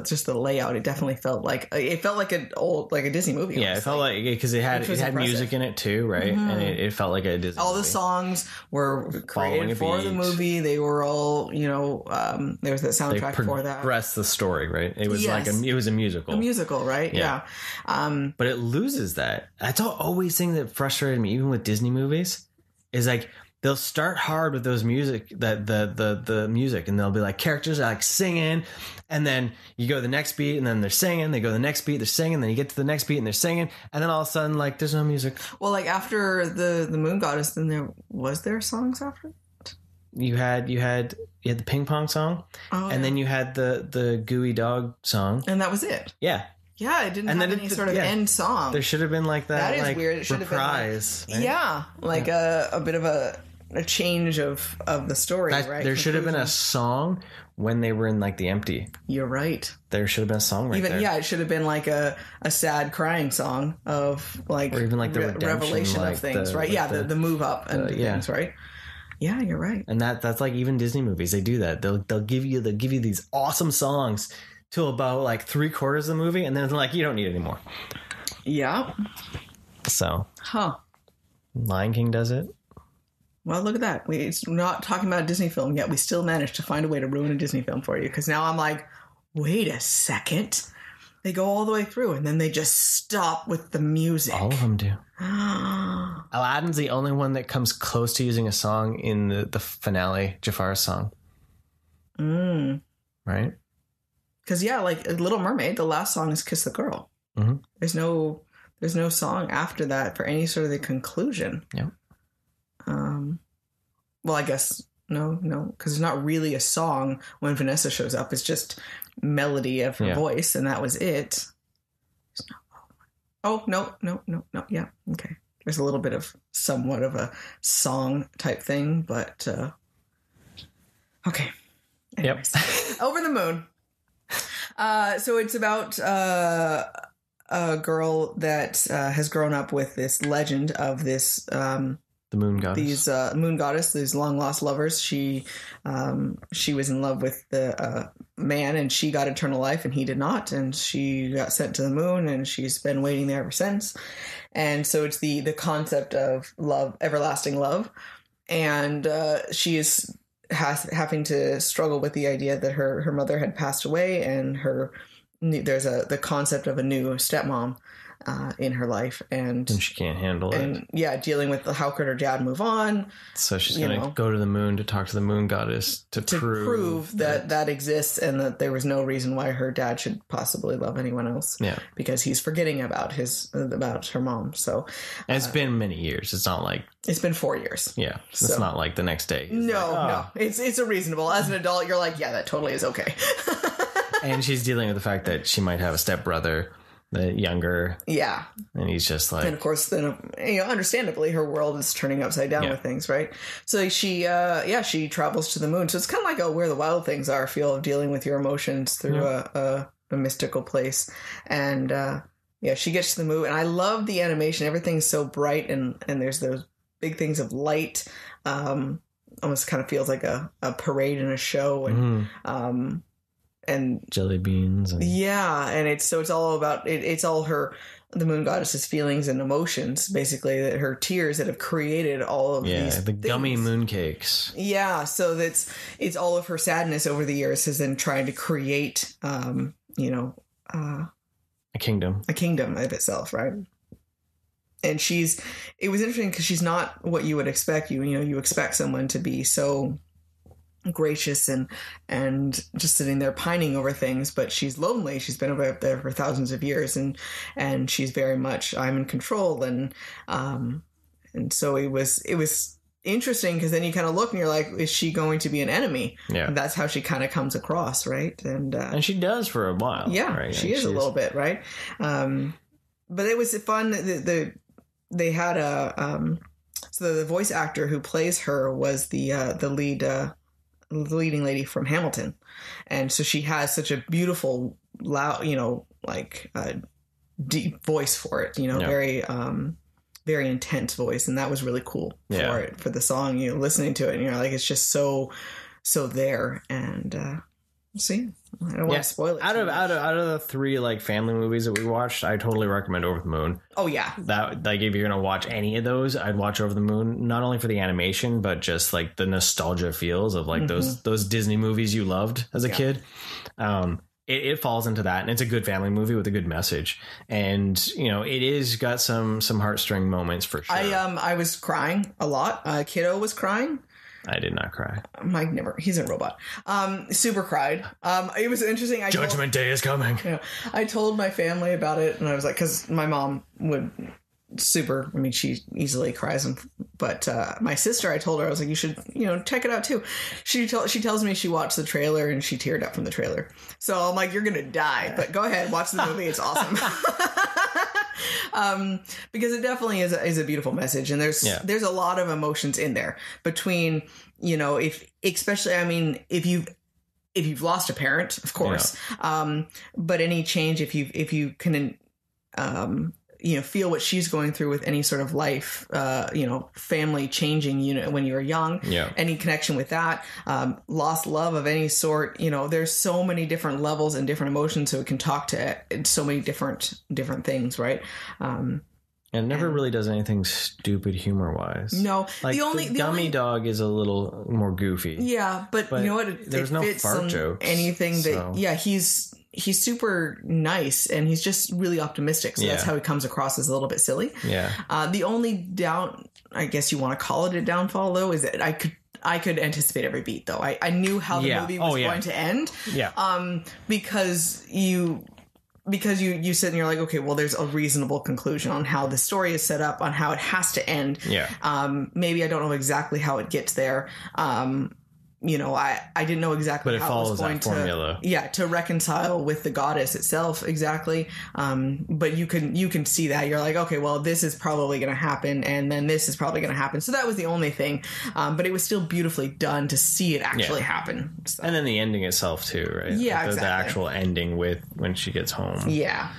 Speaker 2: just the layout, it definitely felt like a Disney movie.
Speaker 1: Yeah, honestly. It felt like, because it had music in it too, right? Mm-hmm. And it felt like a Disney
Speaker 2: all
Speaker 1: movie.
Speaker 2: The songs were created for the movie. They were all, there was that soundtrack for that.
Speaker 1: Progressed the story, right? It was it was a musical.
Speaker 2: A musical, right? Yeah.
Speaker 1: But it loses that. That's always thing that frustrated me, even with Disney movies, is like, they'll start hard with those music, the music, and they'll be like, characters are like singing, and then you go to the next beat, and then they're singing. They go to the next beat, they're singing. Then you get to the next beat, and they're singing, and then all of a sudden, like, there's no music.
Speaker 2: Well, like after the Moon Goddess, then there songs after?
Speaker 1: You had the ping pong song, and then you had the gooey dog song,
Speaker 2: and that was it.
Speaker 1: Yeah.
Speaker 2: Yeah, it didn't have any sort of end song.
Speaker 1: There should have been like that.
Speaker 2: That is
Speaker 1: like,
Speaker 2: weird. It should
Speaker 1: reprise,
Speaker 2: have been like, a bit of a change of the story, right?
Speaker 1: There should have been a song when they were in like the empty.
Speaker 2: You're right.
Speaker 1: There should have been a song there.
Speaker 2: Yeah, it should have been like a sad crying song of like,
Speaker 1: or even like the
Speaker 2: revelation
Speaker 1: like
Speaker 2: of things, right? Yeah, the move up and things, right? Yeah, you're right.
Speaker 1: And that's like even Disney movies, they do that. They'll give you these awesome songs till about like 3/4 of the movie, and then it's like, you don't need it anymore.
Speaker 2: Yeah.
Speaker 1: So. Lion King does it.
Speaker 2: Well, look at that. We're not talking about a Disney film yet. We still managed to find a way to ruin a Disney film for you. Because now I'm like, wait a second. They go all the way through, and then they just stop with the music.
Speaker 1: All of them do. Aladdin's the only one that comes close to using a song in the finale, Jafar's song. Right?
Speaker 2: Because, like Little Mermaid, the last song is Kiss the Girl.
Speaker 1: Mm-hmm.
Speaker 2: There's no song after that for any sort of the conclusion.
Speaker 1: Yeah.
Speaker 2: Well, I guess because it's not really a song when Vanessa shows up. It's just melody of her voice, and that was it. Oh, no. Yeah, okay. There's a little bit of somewhat of a song type thing, but okay. Anyways. Yep. Over the Moon. So it's about a girl that has grown up with this legend of this
Speaker 1: the moon goddess.
Speaker 2: These moon goddess, these long lost lovers. She was in love with the man, and she got eternal life, and he did not. And she got sent to the moon, and she's been waiting there ever since. And so it's the concept of love, everlasting love, and she is having to struggle with the idea that her mother had passed away, and there's the concept of a new stepmom in her life, and
Speaker 1: she can't handle it.
Speaker 2: Yeah, dealing with how could her dad move on.
Speaker 1: So she's going to go to the moon to talk to the moon goddess to prove
Speaker 2: that exists, and that there was no reason why her dad should possibly love anyone else. Yeah, because he's forgetting about her mom. So
Speaker 1: and it's been many years. It's not like
Speaker 2: it's been 4 years.
Speaker 1: Yeah, it's not like the next day.
Speaker 2: No, it's a reasonable. As an adult, you're like, yeah, that totally is okay.
Speaker 1: And she's dealing with the fact that she might have a stepbrother, the younger.
Speaker 2: Yeah.
Speaker 1: And he's just like...
Speaker 2: And of course, then, understandably, her world is turning upside down with things, right? So she travels to the moon. So it's kind of like a Where the Wild Things Are feel of dealing with your emotions through a mystical place. And, she gets to the moon. And I love the animation. Everything's so bright, and there's those big things of light. Almost kind of feels like a parade in a show. And, and
Speaker 1: jelly beans and
Speaker 2: it's all about it's all the moon goddess's feelings and emotions, basically, that her tears that have created all of these
Speaker 1: the gummy mooncakes.
Speaker 2: So it's all of her sadness over the years has been trying to create a kingdom of itself, right? And it was interesting because she's not what you would expect. You expect someone to be so gracious and just sitting there pining over things, but she's lonely. She's been over there for thousands of years, and she's very much I'm in control, and so it was interesting because then you kind of look and you're like, is she going to be an enemy? Yeah, and that's how she kind of comes across, right? And
Speaker 1: she does for a while.
Speaker 2: Yeah,
Speaker 1: right?
Speaker 2: She is a little bit, right? But it was fun. They had so the voice actor who plays her was the leading lady from Hamilton, and so she has such a beautiful, loud, deep voice for it. Very, very intense voice, and that was really cool for the song. Listening to it, and you're like, it's just so there. And see, I don't want to spoil it.
Speaker 1: Out of the three family movies that we watched, I totally recommend Over the Moon.
Speaker 2: Oh yeah,
Speaker 1: that if you're gonna watch any of those, I'd watch Over the Moon, not only for the animation but just the nostalgia feels of those Disney movies you loved as a kid. It falls into that, and it's a good family movie with a good message, and it is got some heartstring moments for sure.
Speaker 2: I was crying a lot. Kiddo was crying.
Speaker 1: I did not cry.
Speaker 2: Mike never. He's a robot. Super cried. It was interesting.
Speaker 1: Judgment Day is coming.
Speaker 2: I told my family about it, and I was like, because my mom would she easily cries, but my sister, I told her, I was like, you should, check it out too. She tells me she watched the trailer and she teared up from the trailer. So I'm like, you're gonna die, but go ahead, watch the movie. It's awesome. Because it definitely is a beautiful message, and there's a lot of emotions in there between, if you've lost a parent, of course, but any change, if you can, feel what she's going through with any sort of life, family changing, when you were young, any connection with that, lost love of any sort, there's so many different levels and different emotions. So it can talk to so many different things. Right.
Speaker 1: And never really does anything stupid humor wise.
Speaker 2: No,
Speaker 1: the gummy dog is a little more goofy.
Speaker 2: Yeah. But you know what?
Speaker 1: There's no fart jokes.
Speaker 2: Anything he's super nice, and he's just really optimistic. So that's how he comes across as a little bit silly. Yeah. The only I guess you want to call it a downfall, though, is that I could anticipate every beat, though. I knew how the movie was going to end. Yeah. Because you sit and you're like, okay, well, there's a reasonable conclusion on how the story is set up, on how it has to end. Yeah. Maybe I don't know exactly how it gets there. I didn't know exactly how it was going to reconcile with the goddess itself exactly. But you can see that you're like, okay, well, this is probably going to happen, and then this is probably going to happen. So that was the only thing, but it was still beautifully done to see it actually happen. So.
Speaker 1: And then the ending itself too, right?
Speaker 2: Yeah, exactly.
Speaker 1: The actual ending with when she gets home.
Speaker 2: Yeah.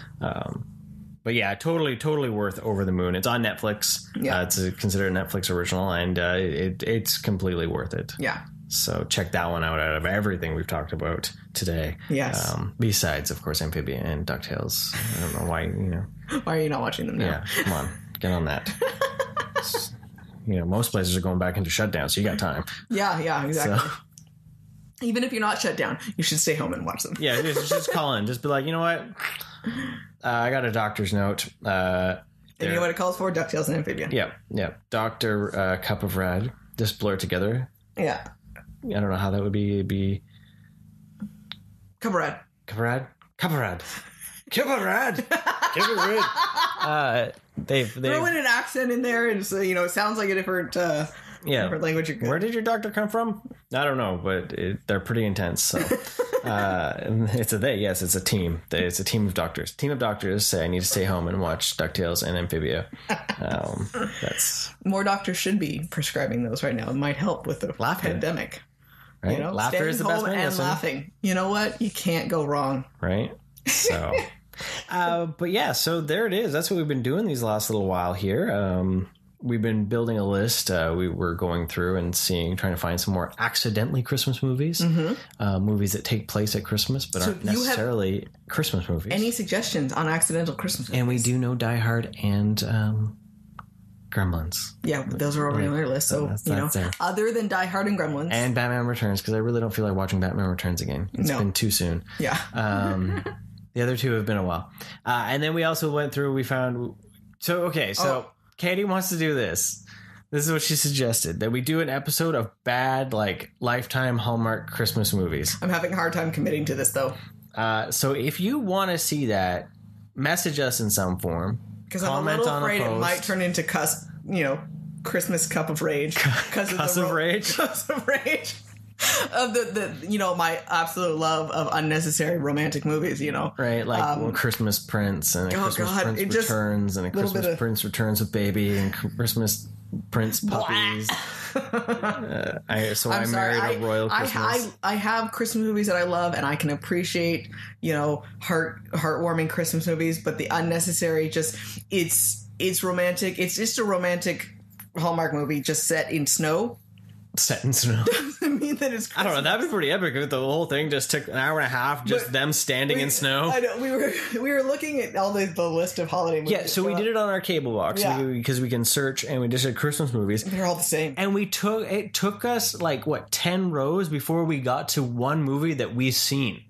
Speaker 1: But yeah, totally worth Over the Moon. It's on Netflix. Yeah. It's considered a Netflix original, and it's completely worth it.
Speaker 2: Yeah.
Speaker 1: So check that one out of everything we've talked about today.
Speaker 2: Yes.
Speaker 1: Besides, of course, Amphibia and DuckTales. I don't know why,
Speaker 2: Why are you not watching them now?
Speaker 1: Yeah, come on. Get on that. Most places are going back into shutdown, so you got time.
Speaker 2: Yeah, exactly. So, even if you're not shut down, you should stay home and watch them.
Speaker 1: Yeah, just call in. Just be like, you know what? I got a doctor's note.
Speaker 2: And you know what it calls for? DuckTales and Amphibia.
Speaker 1: Yeah. Dr. Cup of Red. Just blur it together.
Speaker 2: Yeah.
Speaker 1: I don't know how that would be. It'd be...
Speaker 2: Cup of Red.
Speaker 1: They've
Speaker 2: throw in an accent in there, and so it sounds like a different different language.
Speaker 1: Where did your doctor come from? I don't know, but they're pretty intense. So it's a team. It's a team of doctors. Team of doctors say I need to stay home and watch DuckTales and Amphibia. That's
Speaker 2: more doctors should be prescribing those right now. It might help with the pandemic.
Speaker 1: Right? Laughter is the best medicine.
Speaker 2: And laughing. You know what? You can't go wrong.
Speaker 1: Right? So, but yeah, so there it is. That's what we've been doing these last little while here. We've been building a list. We were going through and trying to find some more accidentally Christmas movies. Mm-hmm. Movies that take place at Christmas, but aren't necessarily Christmas movies.
Speaker 2: Any suggestions on accidental Christmas movies?
Speaker 1: And we do know Die Hard and Gremlins.
Speaker 2: Yeah, those are already on our list. So, that's other than Die Hard and Gremlins.
Speaker 1: And Batman Returns, because I really don't feel like watching Batman Returns again. It's been too soon.
Speaker 2: Yeah.
Speaker 1: The other two have been a while. And then we also went through, we found... So Katie wants to do this. This is what she suggested, that we do an episode of bad, Lifetime Hallmark Christmas movies.
Speaker 2: I'm having a hard time committing to this, though.
Speaker 1: So if you want to see that, message us in some form.
Speaker 2: Because I'm a little afraid it might turn into Christmas Cup of Rage.
Speaker 1: Cuss of Rage?
Speaker 2: Cuss of Rage. Of the my absolute love of unnecessary romantic movies, Right,
Speaker 1: Christmas Prince and Christmas Prince Returns and a Christmas Prince Returns with Baby and Christmas Prince Puppies. I married a royal Christmas.
Speaker 2: I have Christmas movies that I love, and I can appreciate, heartwarming Christmas movies, but the unnecessary, it's romantic. It's just a romantic Hallmark movie just set in snow.
Speaker 1: Set in snow.
Speaker 2: Doesn't mean that it's Christmas.
Speaker 1: I don't know. That'd be pretty epic if the whole thing just took an hour and a half, them standing in snow.
Speaker 2: I know. We were looking at all the list of holiday movies.
Speaker 1: Yeah, so we did it on our cable box because we can search, and we just did Christmas movies.
Speaker 2: They're all the same.
Speaker 1: And it took us 10 rows before we got to one movie that we've seen.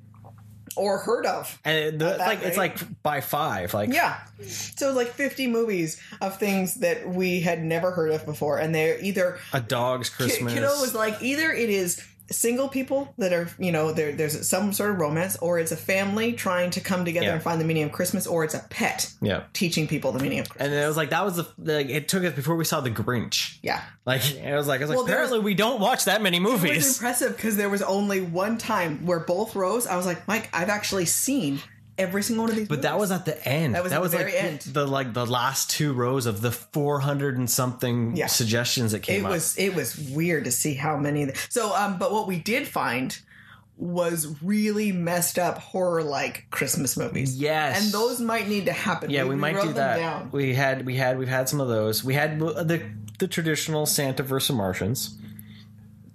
Speaker 2: Or heard of.
Speaker 1: And it's by 5.
Speaker 2: So it's 50 movies of things that we had never heard of before. And they're either...
Speaker 1: A Dog's Christmas.
Speaker 2: Kiddo was either it is single people that are, there's some sort of romance, or it's a family trying to come together and find the meaning of Christmas, or it's a pet teaching people the meaning of Christmas.
Speaker 1: And it was that was it took us before we saw The Grinch.
Speaker 2: Yeah.
Speaker 1: Apparently we don't watch that many movies.
Speaker 2: It was impressive because there was only one time where both rows, I was like, Mike, I've actually seen every single one of these movies.
Speaker 1: That was at the end.
Speaker 2: That was at the very end.
Speaker 1: The last 2 rows of the 400 and something suggestions that came up.
Speaker 2: It was weird to see how many. So, but what we did find was really messed up horror-like Christmas movies.
Speaker 1: Yes.
Speaker 2: And those might need to happen.
Speaker 1: Yeah, we might do that. Down. We've had some of those. We had the traditional Santa vs. Martians.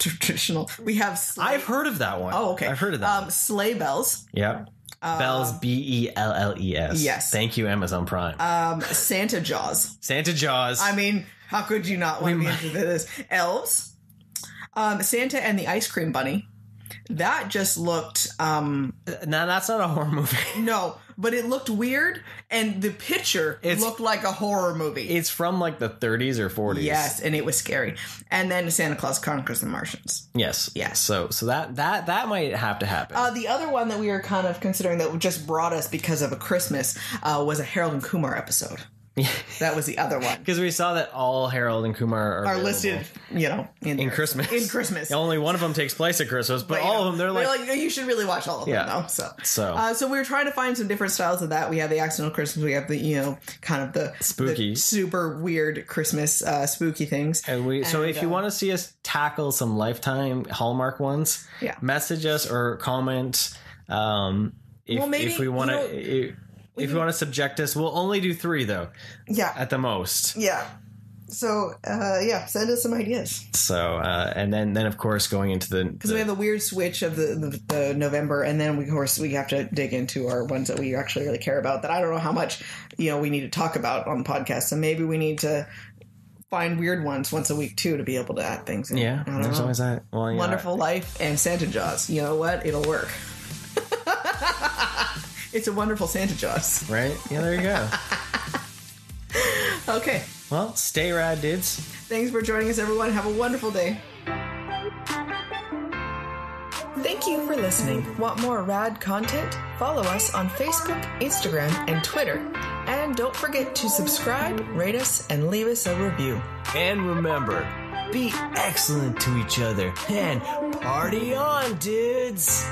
Speaker 2: Traditional. We have
Speaker 1: I've heard of that one.
Speaker 2: Oh, okay.
Speaker 1: I've heard of that.
Speaker 2: Sleigh Bells.
Speaker 1: Yeah. Bells, Bells.
Speaker 2: Yes.
Speaker 1: Thank you, Amazon Prime.
Speaker 2: Santa Jaws.
Speaker 1: Santa Jaws.
Speaker 2: I mean, how could you not want to be into this? Elves. Santa and the Ice Cream Bunny. That just looked...
Speaker 1: No, that's not a horror movie.
Speaker 2: No, but it looked weird, and the picture looked like a horror movie.
Speaker 1: It's from the 30s or 40s.
Speaker 2: Yes, and it was scary. And then Santa Claus Conquers the Martians.
Speaker 1: Yes. So that might have to happen.
Speaker 2: The other one that we were kind of considering that just brought us because of a Christmas was a Harold and Kumar episode. That was the other one.
Speaker 1: Because we saw that all Harold and Kumar are
Speaker 2: listed, in
Speaker 1: Christmas.
Speaker 2: In Christmas.
Speaker 1: Only one of them takes place at Christmas, but all of them, they're like...
Speaker 2: You should really watch all of them, though. So we were trying to find some different styles of that. We have the accidental Christmas. We have the, kind of the...
Speaker 1: Spooky.
Speaker 2: The super weird Christmas spooky things.
Speaker 1: So if you want to see us tackle some Lifetime Hallmark ones, message us or comment. If we want to... If you want to subject us, we'll only do 3, though. Yeah. At the most.
Speaker 2: Yeah. So, send us some ideas.
Speaker 1: So, and then of course, going into the...
Speaker 2: Because we have the weird switch of the November, and then, of course, we have to dig into our ones that we actually really care about, that I don't know how much, we need to talk about on the podcast. So maybe we need to find weird ones once a week, too, to be able to add things in.
Speaker 1: Yeah, there's always that. Well,
Speaker 2: Wonderful Life and Santa Jaws. You know what? It'll work. It's a wonderful Santa Jaws.
Speaker 1: Right? Yeah, there you go.
Speaker 2: Okay.
Speaker 1: Well, stay rad, dudes.
Speaker 2: Thanks for joining us, everyone. Have a wonderful day. Thank you for listening. Want more rad content? Follow us on Facebook, Instagram, and Twitter. And don't forget to subscribe, rate us, and leave us a review.
Speaker 1: And remember, be excellent to each other and party on, dudes!